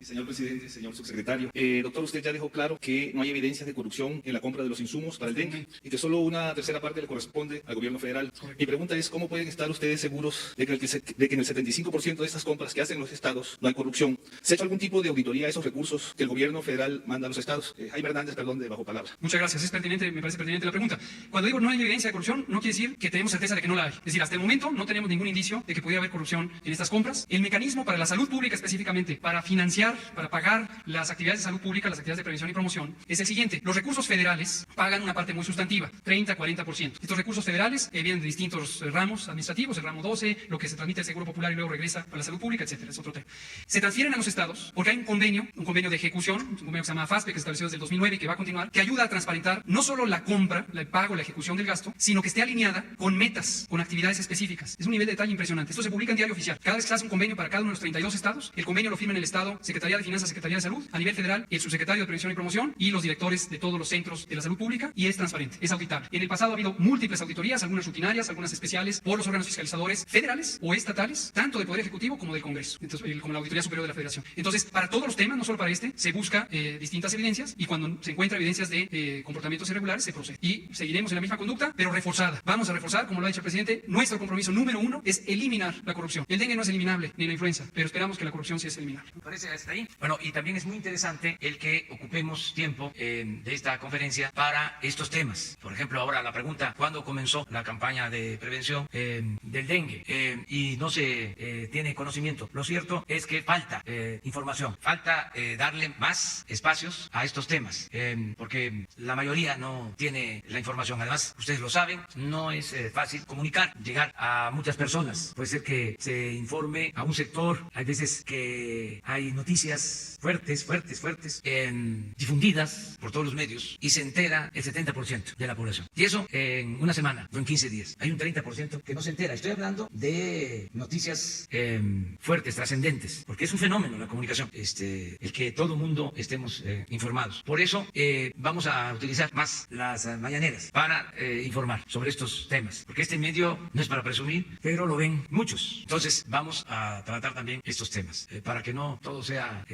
Señor presidente, señor subsecretario, doctor, usted ya dejó claro que no hay evidencias de corrupción en la compra de los insumos para el dengue y que solo una tercera parte le corresponde al gobierno federal. Mi pregunta es, ¿cómo pueden estar ustedes seguros de que en el 75% de estas compras que hacen los estados no hay corrupción? ¿Se ha hecho algún tipo de auditoría a esos recursos que el gobierno federal manda a los estados? Jaime Hernández, perdón, de Bajo Palabra. Muchas gracias, es pertinente, me parece pertinente la pregunta. Cuando digo no hay evidencia de corrupción, no quiere decir que tenemos certeza de que no la hay. Es decir, hasta el momento no tenemos ningún indicio de que pudiera haber corrupción en estas compras. El mecanismo para la salud pública específicamente, para financiar, para pagar las actividades de salud pública, las actividades de prevención y promoción, es el siguiente. Los recursos federales pagan una parte muy sustantiva, 30-40%. Estos recursos federales vienen de distintos ramos administrativos, el ramo 12, lo que se transmite al Seguro Popular y luego regresa a la salud pública, etcétera. Es otro tema. Se transfieren a los estados porque hay un convenio de ejecución, un convenio que se llama FASPE, que se estableció desde el 2009 y que va a continuar, que ayuda a transparentar no solo la compra, el pago, la ejecución del gasto, sino que esté alineada con metas, con actividades específicas. Es un nivel de detalle impresionante. Esto se publica en Diario Oficial. Cada vez que se hace un convenio para cada uno de los 32 estados, el convenio lo firma en el estado, Secretaría de Finanzas, Secretaría de Salud, a nivel federal, el subsecretario de Prevención y Promoción y los directores de todos los centros de la salud pública, y es transparente, es auditable. En el pasado ha habido múltiples auditorías, algunas rutinarias, algunas especiales, por los órganos fiscalizadores federales o estatales, tanto del Poder Ejecutivo como del Congreso, entonces, como la Auditoría Superior de la Federación. Entonces, para todos los temas, no solo para este, se busca distintas evidencias, y cuando se encuentra evidencias de comportamientos irregulares, se procede. Y seguiremos en la misma conducta, pero reforzada. Vamos a reforzar, como lo ha dicho el presidente, nuestro compromiso número 1 es eliminar la corrupción. El dengue no es eliminable, ni la influenza, pero esperamos que la corrupción sí es eliminable. ¿Me parece hasta ahí? Bueno, y también es muy interesante el que ocupemos tiempo de esta conferencia para estos temas. Por ejemplo, ahora la pregunta, ¿cuándo comenzó la campaña de prevención del dengue? Y no se tiene conocimiento. Lo cierto es que falta información, falta darle más espacios a estos temas, porque la mayoría no tiene la información. Además, ustedes lo saben, no es fácil comunicar, llegar a muchas personas. Puede ser que se informe a un sector, hay veces que hay noticias fuertes, difundidas por todos los medios, y se entera el 70% de la población. Y eso en una semana o en 15 días. Hay un 30% que no se entera. Estoy hablando de noticias fuertes, trascendentes, porque es un fenómeno la comunicación, el que todo el mundo estemos informados. Por eso vamos a utilizar más las mañaneras para informar sobre estos temas, porque este medio no es para presumir, pero lo ven muchos. Entonces vamos a tratar también estos temas, para que no todo sea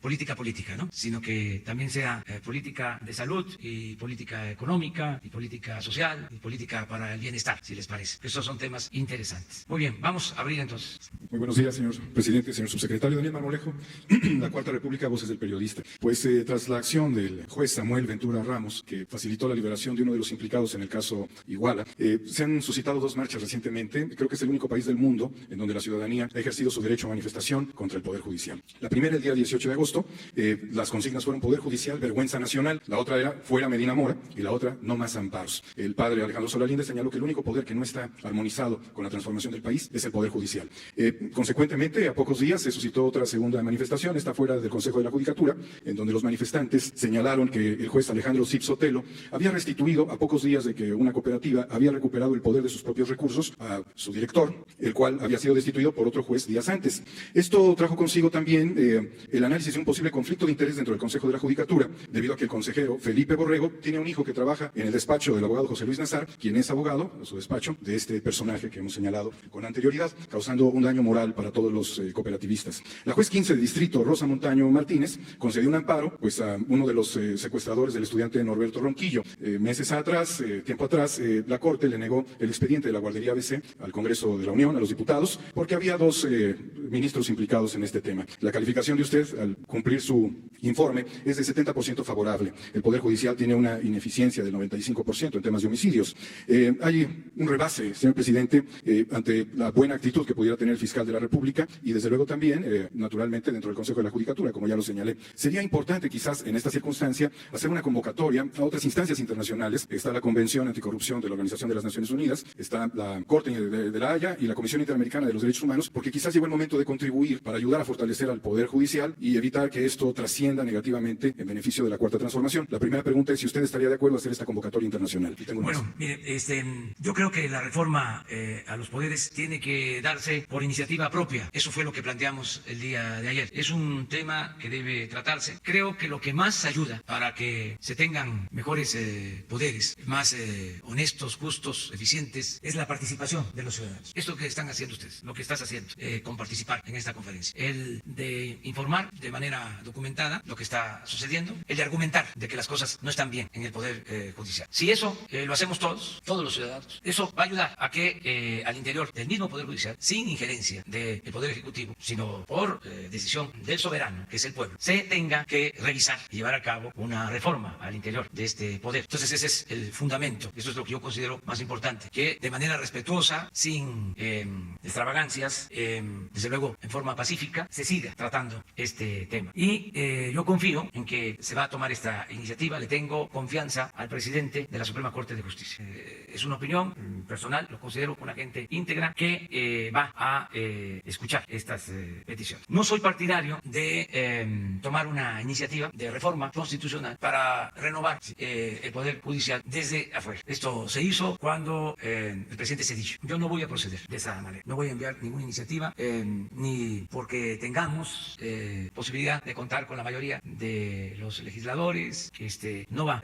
política, ¿no? Sino que también sea política de salud y política económica y política social y política para el bienestar, si les parece. Estos son temas interesantes. Muy bien, vamos a abrir entonces. Muy buenos días, señor presidente, señor subsecretario. Daniel Marmolejo, La Cuarta República, Voces del Periodista. Pues tras la acción del juez Samuel Ventura Ramos, que facilitó la liberación de uno de los implicados en el caso Iguala, se han suscitado 2 marchas recientemente. Creo que es el único país del mundo en donde la ciudadanía ha ejercido su derecho a manifestación contra el Poder Judicial. La primera, el día 18 de agosto, las consignas fueron Poder Judicial, vergüenza nacional. La otra era fuera Medina Mora y la otra no más amparos. El padre Alejandro Solalinde señaló que el único poder que no está armonizado con la transformación del país es el Poder Judicial. Consecuentemente, a pocos días se suscitó otra segunda manifestación, esta fuera del Consejo de la Judicatura, en donde los manifestantes señalaron que el juez Alejandro Zip Sotelo había restituido, a pocos días de que una cooperativa había recuperado el poder de sus propios recursos, a su director, el cual había sido destituido por otro juez días antes. Esto trajo consigo también el análisis de un posible conflicto de interés dentro del Consejo de la Judicatura, debido a que el consejero Felipe Borrego tiene un hijo que trabaja en el despacho del abogado José Luis Nazar, quien es abogado, a su despacho, de este personaje que hemos señalado con anterioridad, causando un daño moral para todos los cooperativistas. La juez 15 de distrito, Rosa Montaño Martínez, concedió un amparo pues, a uno de los secuestradores del estudiante Norberto Ronquillo. Tiempo atrás, la Corte le negó el expediente de la guardería ABC al Congreso de la Unión, a los diputados, porque había 2 ministros implicados en este tema. La calificación de usted, al cumplir su informe, es de 70% favorable. El Poder Judicial tiene una ineficiencia del 95% en temas de homicidios. Hay un rebase, señor presidente, ante la buena actitud que pudiera tener el fiscal de la República y desde luego también, naturalmente, dentro del Consejo de la Judicatura, como ya lo señalé. Sería importante quizás en esta circunstancia hacer una convocatoria a otras instancias internacionales. Está la Convención Anticorrupción de la Organización de las Naciones Unidas, está la Corte de la Haya y la Comisión Interamericana de los Derechos Humanos, porque quizás llegó el momento de contribuir para ayudar a fortalecer al Poder Judicial y evitar que esto trascienda negativamente en beneficio de la Cuarta Transformación. La primera pregunta es si usted estaría de acuerdo a hacer esta convocatoria internacional. Bueno, mire, yo creo que la reforma a los poderes tiene que darse por iniciativa propia. Eso fue lo que planteamos el día de ayer. Es un tema que debe tratarse. Creo que lo que más ayuda para que se tengan mejores poderes, más honestos, justos, eficientes, es la participación de los ciudadanos. Esto que están haciendo ustedes, lo que estás haciendo con participar en esta conferencia. El de informar de manera documentada lo que está sucediendo, el de argumentar de que las cosas no están bien en el Poder Judicial. Si eso lo hacemos todos los ciudadanos, eso va a ayudar a que al interior del mismo Poder Judicial, sin injerencia del Poder Ejecutivo, sino por decisión del soberano, que es el pueblo, se tenga que revisar y llevar a cabo una reforma al interior de este poder. Entonces ese es el fundamento. Eso es lo que yo considero más importante, que de manera respetuosa, sin extravagancias, desde luego en forma pacífica, se siga tratando este tema. Y yo confío en que se va a tomar esta iniciativa. Le tengo confianza al presidente de la Suprema Corte de Justicia. Es una opinión personal, lo considero una gente íntegra que va a escuchar estas peticiones. No soy partidario de tomar una iniciativa de reforma constitucional para renovar el Poder Judicial desde afuera. Esto se hizo cuando el presidente Zedillo. Yo no voy a proceder de esa manera. No voy a enviar ninguna iniciativa, ni porque tengamos posibilidad de contar con la mayoría de los legisladores. No va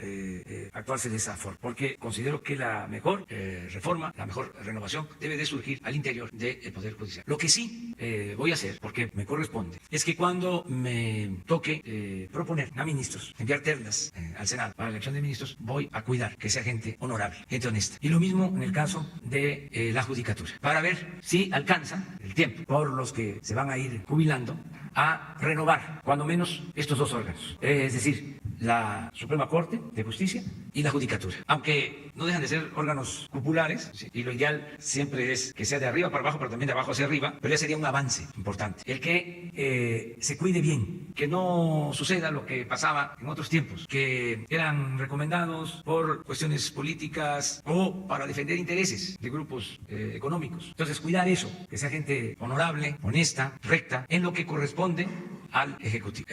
a actuarse de esa forma, porque considero que la mejor reforma, la mejor renovación debe de surgir al interior del Poder Judicial. Lo que sí voy a hacer, porque me corresponde, es que cuando me toque proponer a ministros, enviar ternas al Senado para la elección de ministros, voy a cuidar que sea gente honorable, gente honesta. Y lo mismo en el caso de la judicatura, para ver si alcanza el tiempo por los que se van a ir jubilando a renovar, cuando menos, estos 2 órganos. Es decir, la Suprema Corte de Justicia y la Judicatura. Aunque no dejan de ser órganos populares, ¿sí? Y lo ideal siempre es que sea de arriba para abajo, pero también de abajo hacia arriba, pero ya sería un avance importante. El que se cuide bien, que no suceda lo que pasaba en otros tiempos, que eran recomendados por cuestiones políticas o para defender intereses de grupos económicos. Entonces, cuidar eso, que sea gente honorable, honesta, recta, en lo que corresponde al Ejecutivo.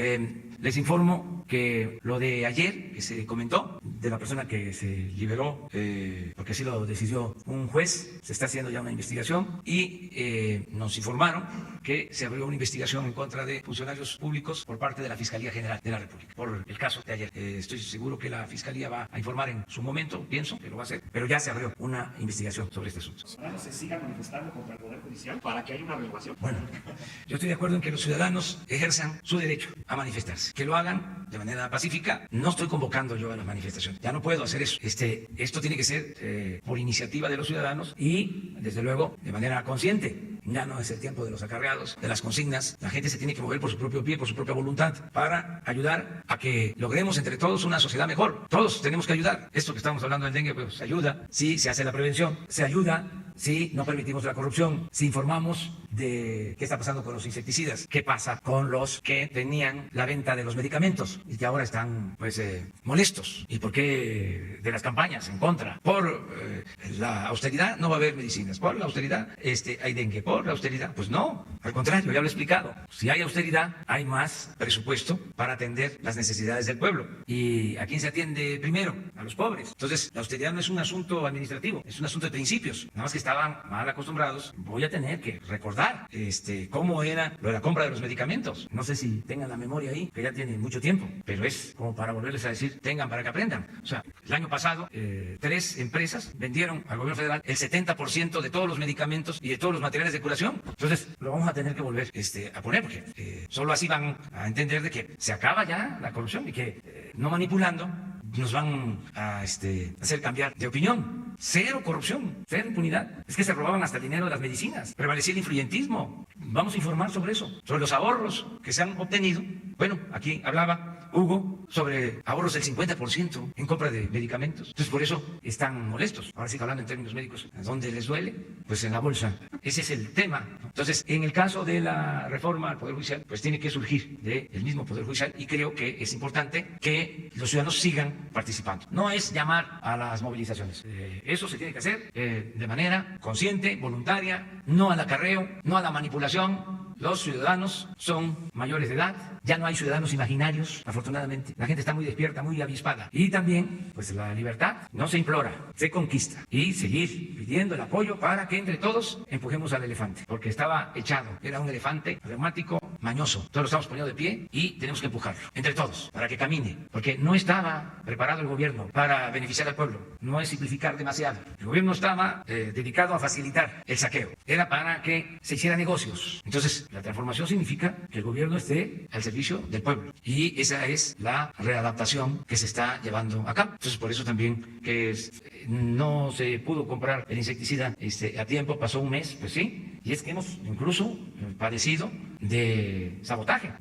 Les informo que lo de ayer, que se comentó, de la persona que se liberó, porque así lo decidió un juez, se está haciendo ya una investigación y nos informaron que se abrió una investigación en contra de funcionarios públicos por parte de la Fiscalía General de la República por el caso de ayer. Estoy seguro que la Fiscalía va a informar en su momento, pienso que lo va a hacer, pero ya se abrió una investigación sobre este asunto. ¿Ciudadanos se sigan manifestando contra el Poder Judicial para que haya una renovación? Bueno, yo estoy de acuerdo en que los ciudadanos ejerzan su derecho a manifestarse, que lo hagan de manera pacífica. No estoy convocando yo a la manifestación, ya no puedo hacer eso. Esto tiene que ser por iniciativa de los ciudadanos y, desde luego, de manera consciente. Ya no es el tiempo de los acarreados, de las consignas. La gente se tiene que mover por su propio pie, por su propia voluntad, para ayudar a que logremos entre todos una sociedad mejor. Todos tenemos que ayudar. Esto que estamos hablando del dengue, pues se ayuda si se hace la prevención, se ayuda si no permitimos la corrupción, si informamos de qué está pasando con los insecticidas, qué pasa con los que tenían la venta de los medicamentos y que ahora están molestos, y por qué de las campañas en contra. Por la austeridad no va a haber medicinas, por la austeridad hay dengue, por la austeridad, pues no, al contrario, ya lo he explicado. Si hay austeridad, hay más presupuesto para atender las necesidades del pueblo. ¿Y a quién se atiende primero? A los pobres. Entonces, la austeridad no es un asunto administrativo, es un asunto de principios. Nada más que estaban mal acostumbrados. Voy a tener que recordar cómo era lo de la compra de los medicamentos. No sé si tengan la memoria ahí, que ya tiene mucho tiempo, pero es como para volverles a decir, tengan para que aprendan. O sea, el año pasado, 3 empresas vendieron al gobierno federal el 70% de todos los medicamentos y de todos los materiales de curación. Entonces, lo vamos a tener que volver a poner, porque solo así van a entender de que se acaba ya la corrupción y que no manipulando nos van a hacer cambiar de opinión. Cero corrupción, cero impunidad. Es que se robaban hasta el dinero de las medicinas. Prevalecía el influyentismo. Vamos a informar sobre eso, sobre los ahorros que se han obtenido. Bueno, aquí hablaba Hugo sobre ahorros del 50% en compra de medicamentos. Entonces, por eso están molestos. Ahora sí, hablando en términos médicos, ¿a dónde les duele? Pues en la bolsa. Ese es el tema. Entonces, en el caso de la reforma al Poder Judicial, pues tiene que surgir del mismo Poder Judicial, y creo que es importante que los ciudadanos sigan participando. No es llamar a las movilizaciones. Eso se tiene que hacer de manera consciente, voluntaria, no al acarreo, no a la manipulación. Los ciudadanos son mayores de edad, ya no hay ciudadanos imaginarios, afortunadamente. La gente está muy despierta, muy avispada. Y también, pues la libertad no se implora, se conquista. Y seguir pidiendo el apoyo para que entre todos empujemos al elefante, porque estaba echado, era un elefante reumático, mañoso. Todos lo estamos poniendo de pie y tenemos que empujarlo, entre todos, para que camine, porque no estaba preparado el gobierno para beneficiar al pueblo. No es simplificar demasiado. El gobierno estaba dedicado a facilitar el saqueo. Era para que se hicieran negocios. Entonces, la transformación significa que el gobierno esté al servicio del pueblo, y esa es la readaptación que se está llevando a cabo. Entonces, por eso también que no se pudo comprar el insecticida a tiempo, pasó un mes, pues sí, y es que hemos incluso padecido de sabotaje,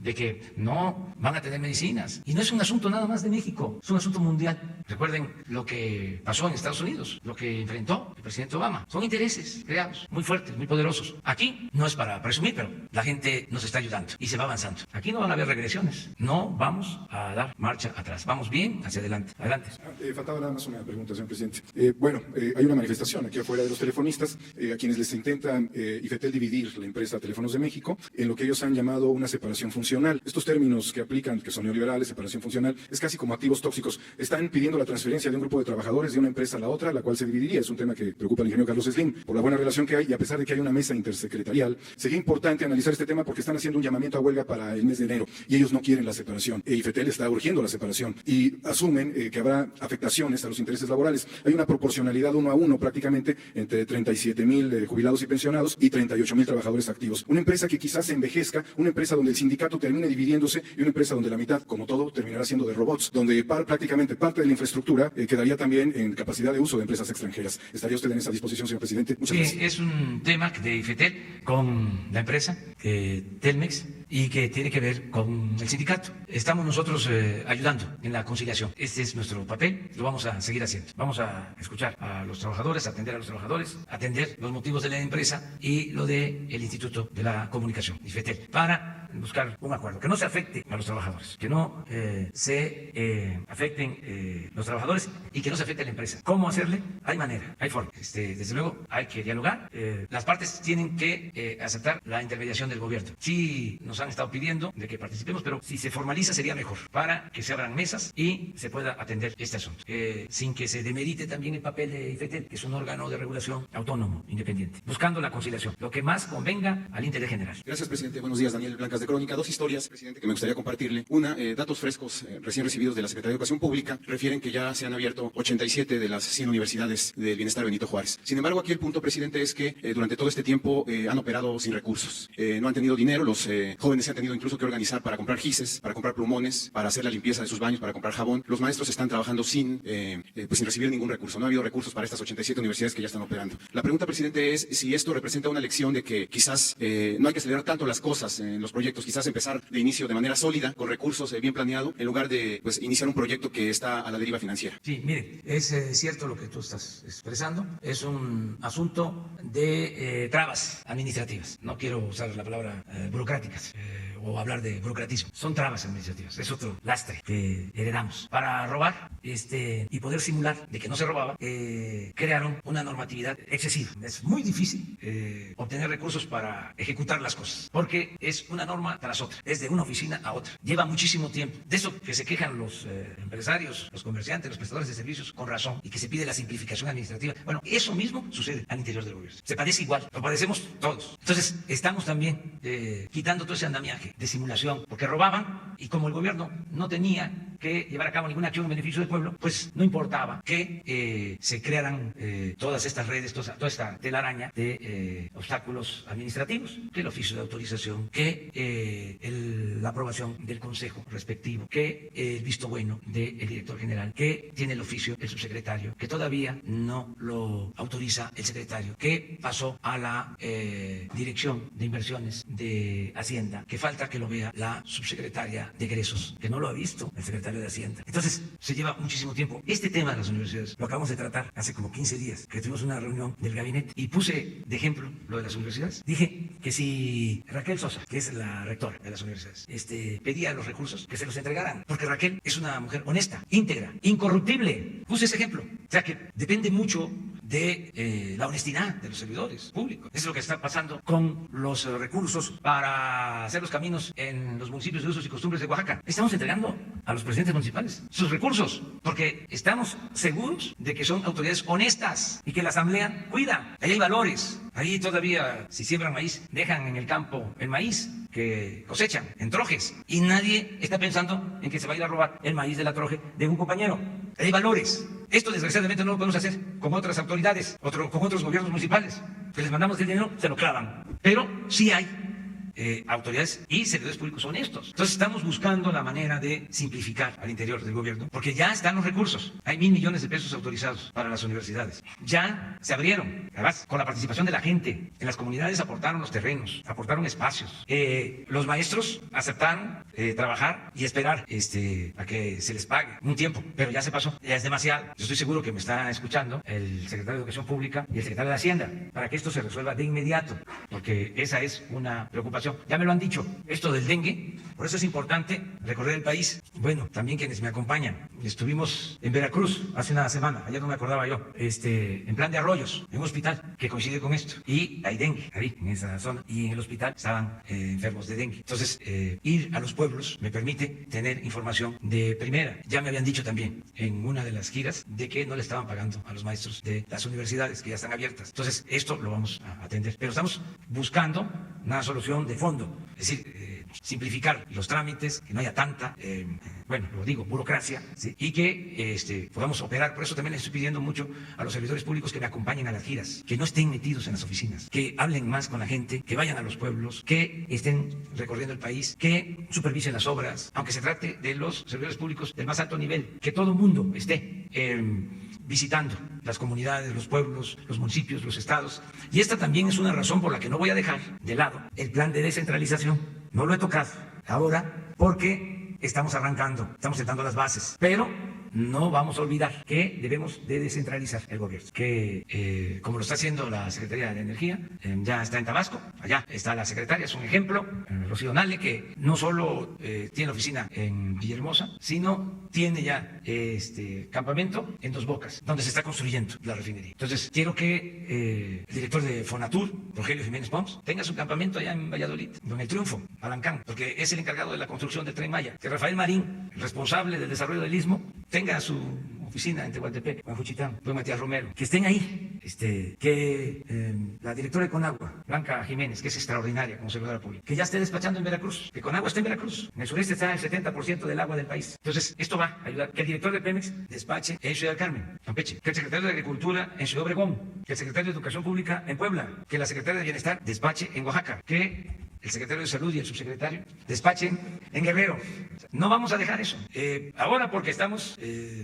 de que no van a tener medicinas. Y no es un asunto nada más de México, es un asunto mundial. Recuerden lo que pasó en Estados Unidos, lo que enfrentó el presidente Obama. Son intereses creados muy fuertes, muy poderosos. Aquí no es para presumir, pero la gente nos está ayudando y se va avanzando. Aquí no van a haber regresiones, no vamos a dar marcha atrás, vamos bien hacia adelante. Adelante. Faltaba nada más una pregunta, señor presidente. Hay una manifestación aquí afuera de los telefonistas, a quienes les intentan IFETEL dividir la empresa Teléfonos de México en lo que ellos han llamado una separación funcional. Estos términos que aplican, que son neoliberales, separación funcional, es casi como activos tóxicos. Están pidiendo la transferencia de un grupo de trabajadores de una empresa a la otra, la cual se dividiría. Es un tema que preocupa al ingeniero Carlos Slim por la buena relación que hay, y a pesar de que hay una mesa intersecretarial, sería importante analizar este tema porque están haciendo un llamamiento a huelga para el mes de enero y ellos no quieren la separación. IFETEL está urgiendo la separación y asumen que habrá afectaciones a los intereses laborales. Hay una proporcionalidad 1 a 1 prácticamente entre 37,000 jubilados y pensionados y 38,000 trabajadores activos. Una empresa que quizás se envejezca, una empresa donde el sindicato termine dividiéndose y una empresa donde la mitad, como todo, terminará siendo de robots, donde prácticamente parte de la infraestructura quedaría también en capacidad de uso de empresas extranjeras. ¿Estaría usted en esa disposición, señor presidente? Muchas gracias. Es un tema de IFETEL con la empresa Telmex y que tiene que ver con el sindicato. Estamos nosotros ayudando en la conciliación. Este es nuestro papel, lo vamos a seguir haciendo. Vamos a escuchar a los trabajadores, atender a los trabajadores, atender los motivos de la empresa y lo del Instituto de la Comunicación, IFETEL, para buscar un acuerdo, que no se afecte a los trabajadores, que no se afecten los trabajadores y que no se afecte a la empresa. ¿Cómo hacerle? Hay manera, hay forma. Desde luego hay que dialogar. Las partes tienen que aceptar la intermediación del gobierno. Sí nos han estado pidiendo de que participemos, pero si se formaliza sería mejor para que se abran mesas y se pueda atender este asunto, sin que se demerite también el papel de IFETEL, que es un órgano de regulación autónomo, independiente, buscando la conciliación, lo que más convenga al interés general. Gracias, presidente. Buenos días, Daniel Blancas de Crónica. Dos historias, presidente, que me gustaría compartirle. Una, datos frescos recién recibidos de la Secretaría de Educación Pública refieren que ya se han abierto 87 de las 100 universidades del bienestar Benito Juárez. Sin embargo, aquí el punto, presidente, es que durante todo este tiempo han operado sin recursos. No han tenido dinero, los jóvenes se han tenido incluso que organizar para comprar gises, para comprar plumones, para hacer la limpieza de sus baños, para comprar jabón. Los maestros están trabajando sin recibir ningún recurso. No ha habido recursos para estas 87 universidades que ya están operando. La pregunta, presidente, es si esto representa una lección de que quizás no hay que acelerar tanto las cosas en los proyectos, quizás empezar de inicio de manera sólida, con recursos bien planeado, en lugar de iniciar un proyecto que está a la deriva financiera. Sí, mire, es cierto lo que tú estás expresando. Es un asunto de trabas administrativas. No quiero usar la palabra burocráticas o hablar de burocratismo. Son trabas administrativas. Es otro lastre que heredamos. Para robar y poder simular de que no se robaba, crearon una normatividad excesiva. Es muy difícil obtener recursos para ejecutar las cosas, porque es una norma tras otra, es de una oficina a otra. Lleva muchísimo tiempo. De eso que se quejan los empresarios, los comerciantes, los prestadores de servicios, con razón, y que se pide la simplificación administrativa. Bueno, eso mismo sucede al interior del gobierno. Se padece igual, lo padecemos todos. Entonces, estamos también quitando todo ese andamiaje de simulación, porque robaban, y como el gobierno no tenía que llevar a cabo ninguna acción en beneficio del pueblo, pues no importaba que se crearan todas estas redes, toda esta telaraña de obstáculos administrativos, que el oficio de autorización, que la aprobación del consejo respectivo, que el visto bueno del director general, que tiene el oficio el subsecretario, que todavía no lo autoriza el secretario, que pasó a la dirección de inversiones de Hacienda, que falta que lo vea la subsecretaria de egresos, que no lo ha visto el secretario de Hacienda. Entonces, se lleva muchísimo tiempo. Este tema de las universidades lo acabamos de tratar hace como 15 días, que tuvimos una reunión del gabinete y puse de ejemplo lo de las universidades. Dije que si Raquel Sosa, que es la rectora de las universidades, pedía los recursos, que se los entregaran, porque Raquel es una mujer honesta, íntegra, incorruptible. Puse ese ejemplo. O sea que depende mucho de la honestidad de los servidores públicos. Es lo que está pasando con los recursos para hacer los caminos en los municipios de usos y costumbres de Oaxaca. Estamos entregando a los presidentes municipales sus recursos, porque estamos seguros de que son autoridades honestas y que la asamblea cuida. Ahí hay valores. Ahí todavía, si siembran maíz, dejan en el campo el maíz que cosechan en trojes, y nadie está pensando en que se va a ir a robar el maíz de la troje de un compañero. Hay valores. Esto desgraciadamente no lo podemos hacer con otras autoridades, con otros gobiernos municipales, que les mandamos el dinero, se lo clavan. Pero sí hay autoridades y servidores públicos honestos. Entonces estamos buscando la manera de simplificar al interior del gobierno, porque ya están los recursos. Hay 1,000 millones de pesos autorizados para las universidades. Ya se abrieron, además, con la participación de la gente. En las comunidades aportaron los terrenos, aportaron espacios. Los maestros aceptaron trabajar y esperar a que se les pague un tiempo, pero ya se pasó, ya es demasiado. Yo estoy seguro que me está escuchando el secretario de Educación Pública y el secretario de Hacienda, para que esto se resuelva de inmediato, porque esa es una preocupación. Ya me lo han dicho, esto del dengue, por eso es importante recorrer el país. Bueno, también quienes me acompañan. Estuvimos en Veracruz hace una semana, ayer no me acordaba yo, en Plan de Arroyos, en un hospital que coincide con esto. Y hay dengue ahí, en esa zona. Y en el hospital estaban enfermos de dengue. Entonces, ir a los pueblos me permite tener información de primera. Ya me habían dicho también en una de las giras de que no le estaban pagando a los maestros de las universidades, que ya están abiertas. Entonces, esto lo vamos a atender. Pero estamos buscando una solución de fondo, es decir, simplificar los trámites, que no haya tanta, burocracia, ¿sí? Y que podamos operar. Por eso también les estoy pidiendo mucho a los servidores públicos que me acompañen a las giras, que no estén metidos en las oficinas, que hablen más con la gente, que vayan a los pueblos, que estén recorriendo el país, que supervisen las obras, aunque se trate de los servidores públicos del más alto nivel, que todo el mundo esté visitando las comunidades, los pueblos, los municipios, los estados. Y esta también es una razón por la que no voy a dejar de lado el plan de descentralización. No lo he tocado ahora porque estamos arrancando, estamos sentando las bases, pero no vamos a olvidar que debemos de descentralizar el gobierno, que como lo está haciendo la Secretaría de Energía, ya está en Tabasco, allá está la secretaria, es un ejemplo, Rocío Nale, que no solo tiene oficina en Villahermosa, sino tiene ya campamento en Dos Bocas, donde se está construyendo la refinería. Entonces, quiero que el director de Fonatur, Rogelio Jiménez Pons, tenga su campamento allá en Valladolid, en El Triunfo, Palancán, porque es el encargado de la construcción del Tren Maya. Que Rafael Marín, el responsable del desarrollo del Istmo, tenga su oficina en Tehuantepec, o en Juchitán, o en Matías Romero, que estén ahí, que la directora de Conagua, Blanca Jiménez, que es extraordinaria como servidora pública, que ya esté despachando en Veracruz, que Conagua esté en Veracruz, en el sureste está el 70% del agua del país. Entonces, esto va a ayudar, que el director de Pemex despache en Ciudad del Carmen, Campeche, que el secretario de Agricultura en Ciudad Obregón, que el secretario de Educación Pública en Puebla, que la secretaria de Bienestar despache en Oaxaca, que el secretario de Salud y el subsecretario despachen en Guerrero. No vamos a dejar eso. Ahora porque estamos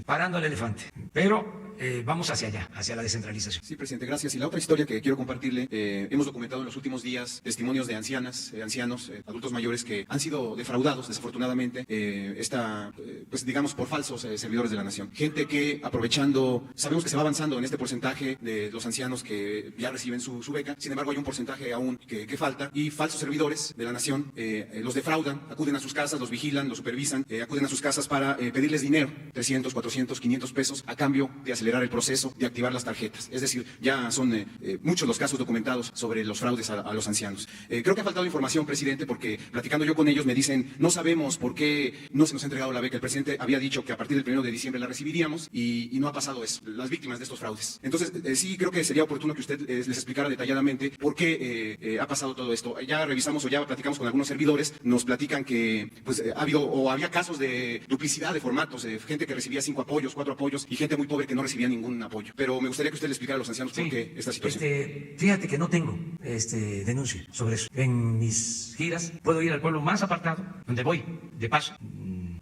parando al elefante, pero vamos hacia allá, hacia la descentralización. Sí, presidente, gracias. Y la otra historia que quiero compartirle, hemos documentado en los últimos días testimonios de ancianos, adultos mayores que han sido defraudados, desafortunadamente, pues digamos, por falsos servidores de la nación. Gente que aprovechando, sabemos que se va avanzando en este porcentaje de los ancianos que ya reciben su beca, sin embargo hay un porcentaje aún que falta, y falsos servidores de la nación los defraudan, acuden a sus casas, los vigilan, los supervisan, acuden a sus casas para pedirles dinero, 300, 400, 500 pesos, a cambio de acelerar el proceso de activar las tarjetas. Es decir, ya son muchos los casos documentados sobre los fraudes a los ancianos. Creo que ha faltado información, presidente, porque platicando yo con ellos me dicen, no sabemos por qué no se nos ha entregado la beca. El presidente había dicho que a partir del 1 de diciembre la recibiríamos y no ha pasado eso, las víctimas de estos fraudes. Entonces, sí creo que sería oportuno que usted les explicara detalladamente por qué ha pasado todo esto. Ya revisamos o ya platicamos con algunos servidores, nos platican que pues ha habido o había casos de duplicidad de formatos, gente que recibía 5 apoyos, 4 apoyos y gente muy pobre que no recibía ningún apoyo. Pero me gustaría que usted le explicara a los ancianos por qué esta situación. Fíjate que no tengo denuncia sobre eso. En mis giras puedo ir al pueblo más apartado, donde voy de paso,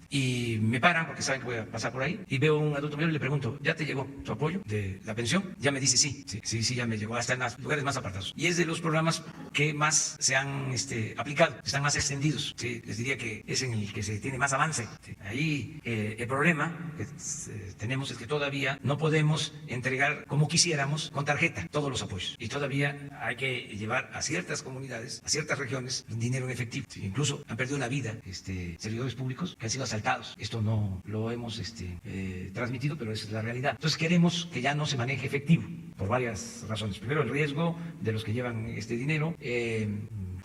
y me paran porque saben que voy a pasar por ahí y veo a un adulto mayor y le pregunto, ¿ya te llegó tu apoyo de la pensión? Ya me dice sí, ya me llegó, hasta en los lugares más apartados. Y es de los programas que más se han aplicado, están más extendidos. ¿Sí? Les diría que es en el que se tiene más avance. ¿Sí? Ahí el problema que tenemos es que todavía no podemos entregar como quisiéramos con tarjeta todos los apoyos. Y todavía hay que llevar a ciertas comunidades, a ciertas regiones, dinero en efectivo. ¿Sí? Incluso han perdido la vida servidores públicos que han sido asaltados. Esto no lo hemos transmitido, pero esa es la realidad. Entonces queremos que ya no se maneje efectivo por varias razones. Primero, el riesgo de los que llevan este dinero.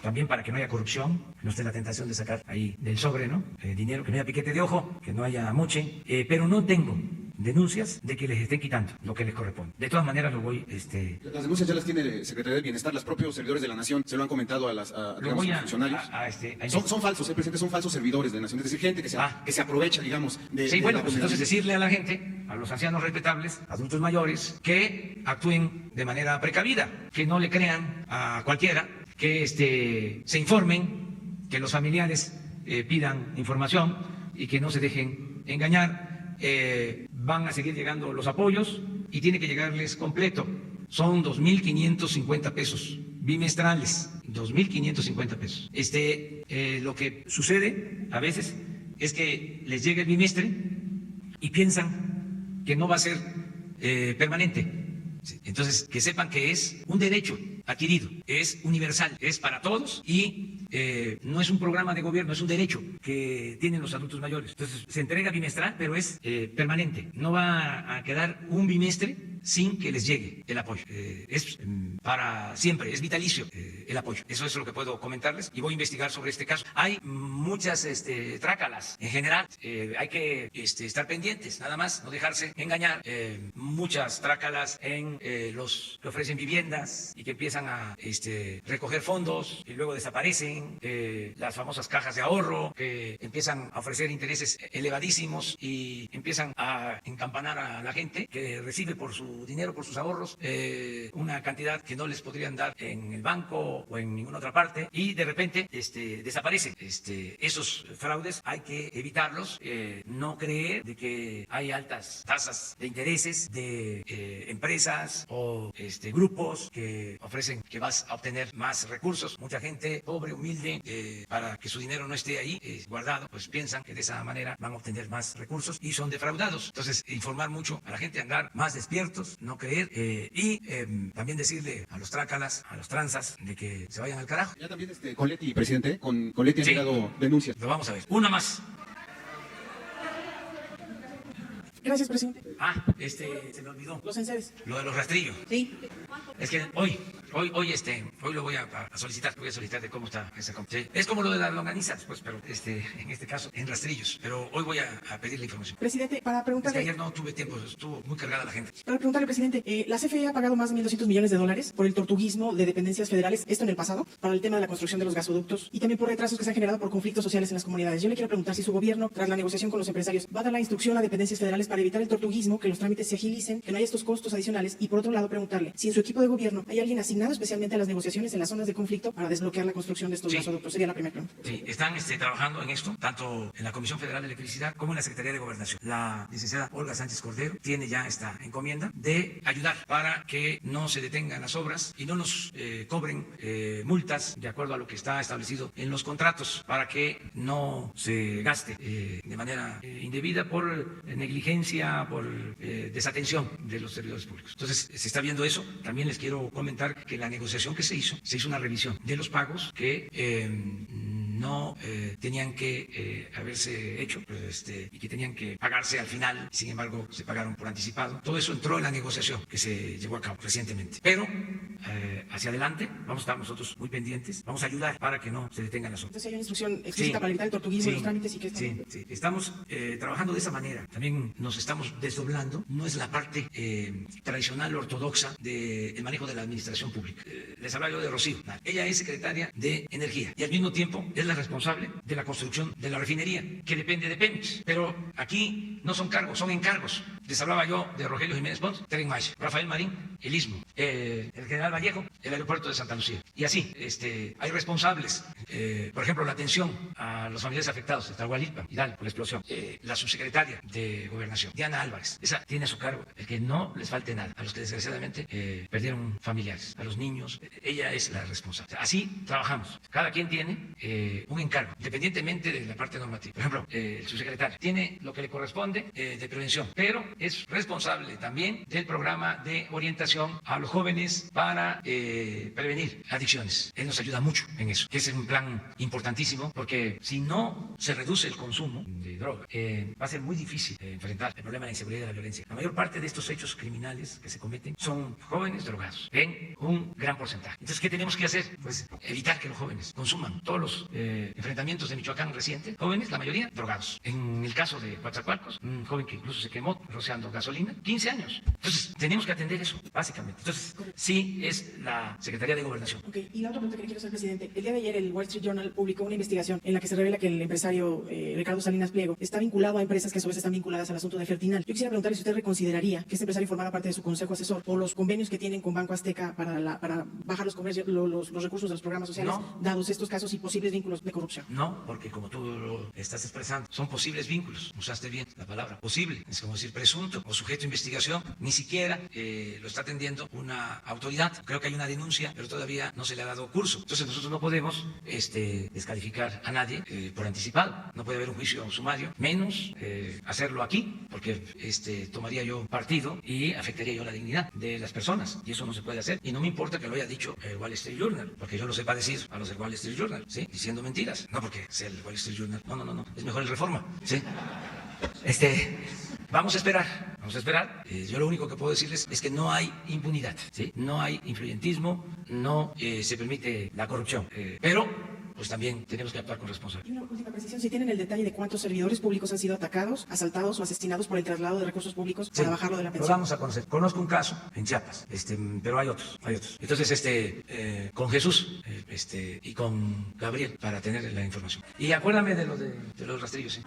También para que no haya corrupción, que no esté la tentación de sacar ahí del sobre, ¿no? Dinero, que no haya piquete de ojo, que no haya moche. Pero no tengo denuncias de que les estén quitando lo que les corresponde. De todas maneras lo voy... Las denuncias ya las tiene el Secretaría de Bienestar, los propios servidores de la Nación se lo han comentado a los funcionarios. Son falsos, presidente, son falsos servidores de la Nación, es decir, gente que se aprovecha, digamos, de... Sí, bueno, pues entonces decirle a la gente, a los ancianos respetables, adultos mayores, que actúen de manera precavida, que no le crean a cualquiera, que se informen, que los familiares pidan información y que no se dejen engañar. Van a seguir llegando los apoyos y tiene que llegarles completo. Son 2.550 pesos bimestrales, 2.550 pesos. Lo que sucede a veces es que les llega el bimestre y piensan que no va a ser permanente. Entonces, que sepan que es un derecho adquirido, es universal, es para todos y no es un programa de gobierno, es un derecho que tienen los adultos mayores. Entonces, se entrega bimestral, pero es permanente. No va a quedar un bimestre sin que les llegue el apoyo. Es para siempre, es vitalicio el apoyo. Eso es lo que puedo comentarles y voy a investigar sobre este caso. Hay muchas trácalas en general. Hay que estar pendientes, nada más, no dejarse engañar. Muchas trácalas en los que ofrecen viviendas y que empiezan a recoger fondos y luego desaparecen. Las famosas cajas de ahorro que empiezan a ofrecer intereses elevadísimos y empiezan a encampanar a la gente que recibe por su su dinero, por sus ahorros, una cantidad que no les podrían dar en el banco o en ninguna otra parte, y de repente desaparecen. Esos fraudes hay que evitarlos, no creer de que hay altas tasas de intereses de empresas o grupos que ofrecen que vas a obtener más recursos. Mucha gente pobre, humilde, para que su dinero no esté ahí guardado, pues piensan que de esa manera van a obtener más recursos y son defraudados. Entonces, informar mucho a la gente, andar más despiertos, no creer, y también decirle a los trácalas, a los tranzas, de que se vayan al carajo. Ya también con Leti, presidente, con Leti han llegado denuncias. Lo vamos a ver. Una más. Gracias, presidente. Se me olvidó. Los enseres. Lo de los rastrillos. Sí. Es que hoy lo voy a solicitar. Voy a solicitar de cómo está esa compra. Sí. Es como lo de las longanizas, pues, pero en este caso en rastrillos. Pero hoy voy a pedir la información. Presidente, para Es que preguntarle... ayer no tuve tiempo, estuvo muy cargada la gente. Para preguntarle, presidente, la CFE ha pagado más de 1.200 millones de dólares por el tortuguismo de dependencias federales, esto en el pasado, para el tema de la construcción de los gasoductos y también por retrasos que se han generado por conflictos sociales en las comunidades. Yo le quiero preguntar si su gobierno, tras la negociación con los empresarios, va a dar la instrucción a dependencias federales para evitar el tortuguismo, que los trámites se agilicen, que no haya estos costos adicionales, y por otro lado preguntarle si en su equipo de gobierno hay alguien asignado especialmente a las negociaciones en las zonas de conflicto para desbloquear la construcción de estos gasoductos. Sería la primera pregunta. Sí, están trabajando en esto, tanto en la Comisión Federal de Electricidad como en la Secretaría de Gobernación. La licenciada Olga Sánchez Cordero tiene ya esta encomienda de ayudar para que no se detengan las obras y no nos cobren multas de acuerdo a lo que está establecido en los contratos, para que no se gaste de manera indebida por negligencia, por desatención de los servidores públicos. Entonces, se está viendo eso. También les quiero comentar que en la negociación que se hizo una revisión de los pagos que no tenían que haberse hecho y que tenían que pagarse al final, sin embargo se pagaron por anticipado. Todo eso entró en la negociación que se llevó a cabo recientemente. Pero hacia adelante vamos a estar nosotros muy pendientes, vamos a ayudar para que no se detengan las obras. Entonces hay una instrucción explícita para evitar el tortuguismo en los trámites y que Sí, estamos trabajando de esa manera. También nos estamos desdoblando. No es la parte tradicional ortodoxa del manejo de la administración pública. Les hablaba yo de Rocío. Ella es secretaria de Energía y al mismo tiempo es la responsable de la construcción de la refinería, que depende de Pemex. Pero aquí no son cargos, son encargos. Les hablaba yo de Rogelio Jiménez Pons, Tren Maya, Rafael Marín, el Istmo, el General Vallejo, el aeropuerto de Santa Lucía. Y así, hay responsables. Por ejemplo, la atención a los familiares afectados de Tahualilpa, Hidalgo, por la explosión. La subsecretaria de Gobernación, Diana Álvarez, esa tiene a su cargo el que no les falte nada a los que desgraciadamente perdieron familiares, a los niños. Ella es la responsable. Así trabajamos. Cada quien tiene un encargo, independientemente de la parte normativa. Por ejemplo, el subsecretario tiene lo que le corresponde de prevención, pero es responsable también del programa de orientación a los jóvenes para prevenir adicciones. Él nos ayuda mucho en eso, que es un plan importantísimo, porque si no se reduce el consumo de droga, va a ser muy difícil enfrentar el problema de la inseguridad y de la violencia. La mayor parte de estos hechos criminales que se cometen son jóvenes drogados, en un gran porcentaje. Entonces, ¿qué tenemos que hacer? Pues evitar que los jóvenes consuman. Todos los enfrentamientos de Michoacán recientes, jóvenes, la mayoría drogados. En el caso de Coatzacoalcos, un joven que incluso se quemó rociando gasolina, 15 años. Entonces, tenemos que atender eso, básicamente. Entonces, sí es la Secretaría de Gobernación. Okay. Y la otra pregunta que le quiero hacer, presidente. El día de ayer el Wall Street Journal publicó una investigación en la que se revela que el empresario Ricardo Salinas Pliego está vinculado a empresas que a su vez están vinculadas al asunto de Fertinal. Yo quisiera preguntarle si usted reconsideraría que este empresario formara parte de su consejo asesor por los convenios que tienen con Banco Azteca para bajar los recursos de los programas sociales, dados estos casos y posibles vínculos de corrupción. No, porque como tú lo estás expresando, son posibles vínculos. Usaste bien la palabra posible. Es como decir presunto o sujeto a investigación. Ni siquiera lo está atendiendo una autoridad. Creo que hay una denuncia, pero todavía no se le ha dado curso. Entonces nosotros no podemos descalificar a nadie por anticipado. No puede haber un juicio sumario, menos hacerlo aquí, porque tomaría yo partido y afectaría yo la dignidad de las personas. Y eso no se puede hacer. Y no me importa que lo haya dicho el Wall Street Journal, porque yo lo sepa decir a los del Wall Street Journal, ¿sí? Diciendo mentiras. No porque sea el Wall Street Journal. No. Es mejor el Reforma, ¿sí? Vamos a esperar. Yo lo único que puedo decirles es que no hay impunidad, ¿sí? No hay influyentismo, no se permite la corrupción. Pero pues también tenemos que actuar con responsabilidad. Y una última precisión, si tienen el detalle de cuántos servidores públicos han sido atacados, asaltados o asesinados por el traslado de recursos públicos para bajarlo de la pensión. Lo vamos a conocer. Conozco un caso en Chiapas, pero hay otros. Entonces, con Jesús y con Gabriel para tener la información. Y acuérdame de los rastrillos, ¿sí?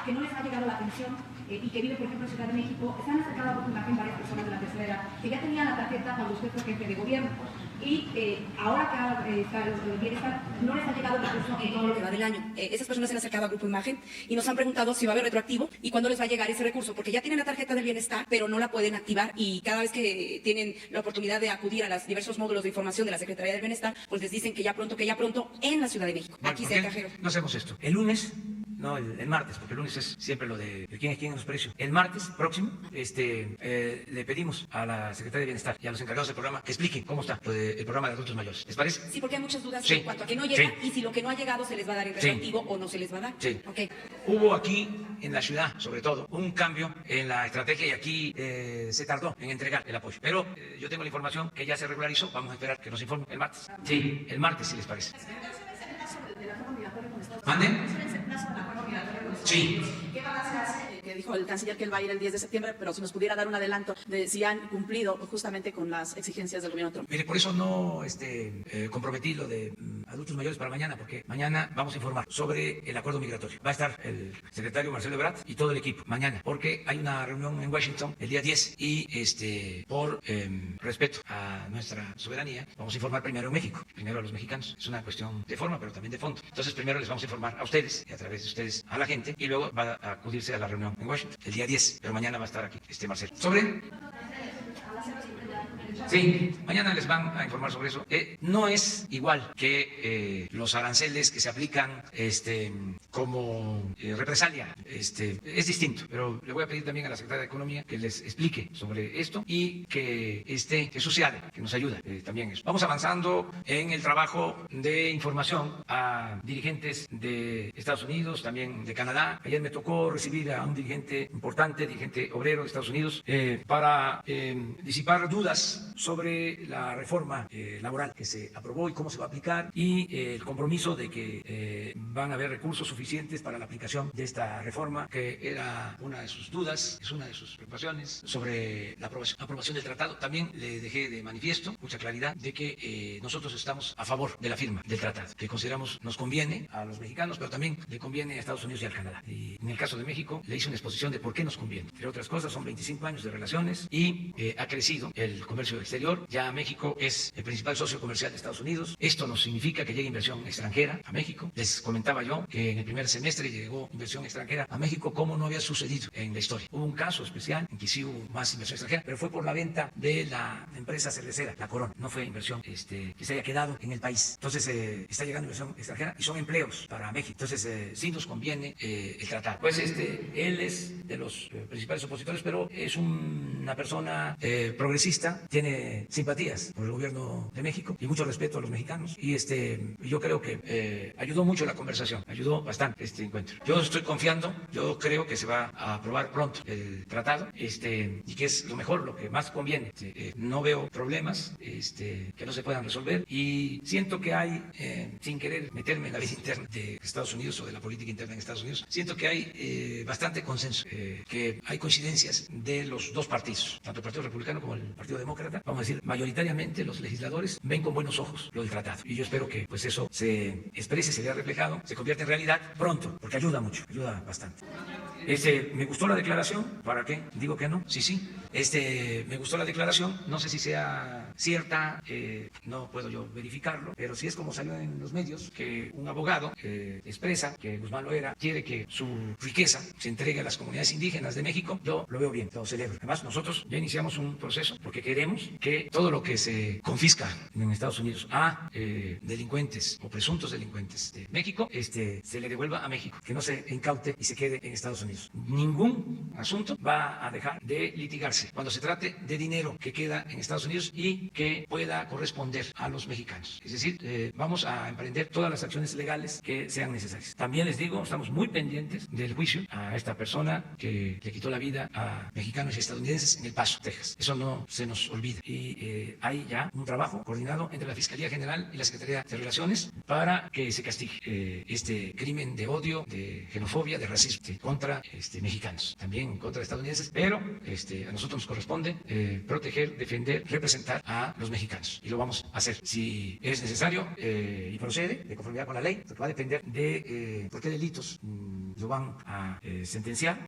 Que no les ha llegado la pensión y que vive, por ejemplo, en Ciudad de México, se han acercado a Grupo Imagen varias personas de la tercera edad que ya tenían la tarjeta cuando usted fue jefe de gobierno. Y ahora que está el bienestar, no les ha llegado el recurso en todo lo que va del año. Esas personas se han acercado a Grupo Imagen y nos han preguntado si va a haber retroactivo y cuándo les va a llegar ese recurso, porque ya tienen la tarjeta del bienestar, pero no la pueden activar, y cada vez que tienen la oportunidad de acudir a los diversos módulos de información de la Secretaría del Bienestar, pues les dicen que ya pronto en la Ciudad de México. Bueno, Aquí ¿por sea qué cajero. no hacemos esto? El lunes, no, el martes, porque el lunes es siempre lo de quién es quién en los precios. El martes próximo, le pedimos a la Secretaría de Bienestar y a los encargados del programa que expliquen cómo está el programa de adultos mayores. ¿Les parece? Sí, porque hay muchas dudas Sí. en cuanto a que no llega, Sí. y si lo que no ha llegado se les va a dar en Sí. retroactivo o no se les va a dar. Sí. Okay. Hubo aquí en la ciudad, sobre todo, un cambio en la estrategia y aquí se tardó en entregar el apoyo. Pero yo tengo la información que ya se regularizó. Vamos a esperar que nos informen el martes. Sí, el martes, si les parece. ¿Manden? Sí. ¿Qué balance hace? Que dijo el canciller que él va a ir el 10 de septiembre, pero si nos pudiera dar un adelanto de si han cumplido justamente con las exigencias del gobierno Trump. Mire, por eso no comprometí lo de adultos mayores para mañana, porque mañana vamos a informar sobre el acuerdo migratorio. Va a estar el secretario Marcelo Ebrard y todo el equipo mañana, porque hay una reunión en Washington el día 10 y por respeto a nuestra soberanía, vamos a informar primero en México, primero a los mexicanos. Es una cuestión de forma, pero también de fondo. Entonces, primero les vamos a informar a ustedes y a través de ustedes a la gente, y luego va a acudirse a la reunión en Washington el día 10, pero mañana va a estar aquí Marcelo. ¿Sobre? Sí, mañana les van a informar sobre eso. No es igual que los aranceles que se aplican como represalia. Es distinto, pero le voy a pedir también a la Secretaría de Economía que les explique sobre esto y que Jesús Seade, que nos ayuda también eso. Vamos avanzando en el trabajo de información a dirigentes de Estados Unidos, también de Canadá. Ayer me tocó recibir a un dirigente importante, dirigente obrero de Estados Unidos, para disipar dudas sobre la reforma laboral que se aprobó y cómo se va a aplicar, y el compromiso de que van a haber recursos suficientes para la aplicación de esta reforma, que era una de sus dudas, es una de sus preocupaciones sobre la aprobación del tratado. También le dejé de manifiesto mucha claridad de que nosotros estamos a favor de la firma del tratado, que consideramos nos conviene a los mexicanos, pero también le conviene a Estados Unidos y al Canadá. Y en el caso de México le hice una exposición de por qué nos conviene. Entre otras cosas, son 25 años de relaciones y ha crecido el comercio exterior. Ya México es el principal socio comercial de Estados Unidos. Esto nos significa que llegue inversión extranjera a México. Les comentaba yo que en el primer semestre llegó inversión extranjera a México como no había sucedido en la historia. Hubo un caso especial en que sí hubo más inversión extranjera, pero fue por la venta de la empresa cervecera, la Corona. No fue inversión que se haya quedado en el país. Entonces está llegando inversión extranjera y son empleos para México. Entonces sí nos conviene el tratado. Pues él es de los principales opositores, pero es una persona progresista, tiene simpatías por el gobierno de México y mucho respeto a los mexicanos, y yo creo que ayudó mucho la conversación, ayudó bastante este encuentro. Yo estoy confiando, yo creo que se va a aprobar pronto el tratado, y que es lo mejor, lo que más conviene. No veo problemas que no se puedan resolver, y siento que hay, sin querer meterme en la vida interna de Estados Unidos o de la política interna en Estados Unidos, siento que hay bastante consenso, que hay coincidencias de los dos partidos, tanto el Partido Republicano como el Partido Demócrata. Vamos a decir, mayoritariamente los legisladores ven con buenos ojos lo del tratado, y yo espero que pues eso se exprese, se vea reflejado, se convierta en realidad pronto, porque ayuda mucho, ayuda bastante. Me gustó la declaración. ¿Para qué? Digo que no. Sí. Me gustó la declaración. No sé si sea cierta, no puedo yo verificarlo, pero si es como salió en los medios, que un abogado expresa que Guzmán Loera quiere que su riqueza se entregue a las comunidades indígenas de México, yo lo veo bien, lo celebro. Además, nosotros ya iniciamos un proceso porque queremos que todo lo que se confisca en Estados Unidos a delincuentes o presuntos delincuentes de México, se le devuelva a México, que no se incaute y se quede en Estados Unidos. Ningún asunto va a dejar de litigarse cuando se trate de dinero que queda en Estados Unidos y que pueda corresponder a los mexicanos. Es decir, vamos a emprender todas las acciones legales que sean necesarias. También les digo, estamos muy pendientes del juicio a esta persona que le quitó la vida a mexicanos y estadounidenses en El Paso, Texas. Eso no se nos olvida. Y hay ya un trabajo coordinado entre la Fiscalía General y la Secretaría de Relaciones para que se castigue este crimen de odio, de xenofobia, de racismo contra mexicanos, también contra estadounidenses, pero a nosotros nos corresponde proteger, defender, representar a los mexicanos, y lo vamos a hacer si es necesario y procede de conformidad con la ley, porque va a depender de por qué delitos lo van a sentenciar.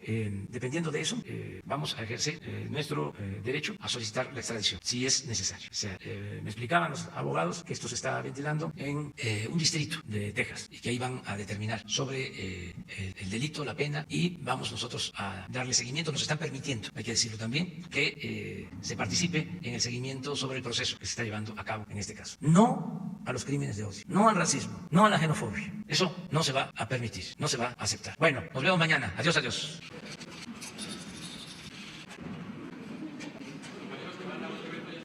Dependiendo de eso, vamos a ejercer nuestro derecho a solicitar la extradición, si es necesario. O sea, me explicaban los abogados que esto se está ventilando en un distrito de Texas y que ahí van a determinar sobre el delito, la pena, y vamos nosotros a darle seguimiento. Nos están permitiendo, hay que decirlo también, que se participe en el seguimiento sobre el proceso que se está llevando a cabo en este caso. No a los crímenes de odio, no al racismo, no a la xenofobia. Eso no se va a permitir, no se va a aceptar. Bueno, nos vemos mañana. Adiós, adiós.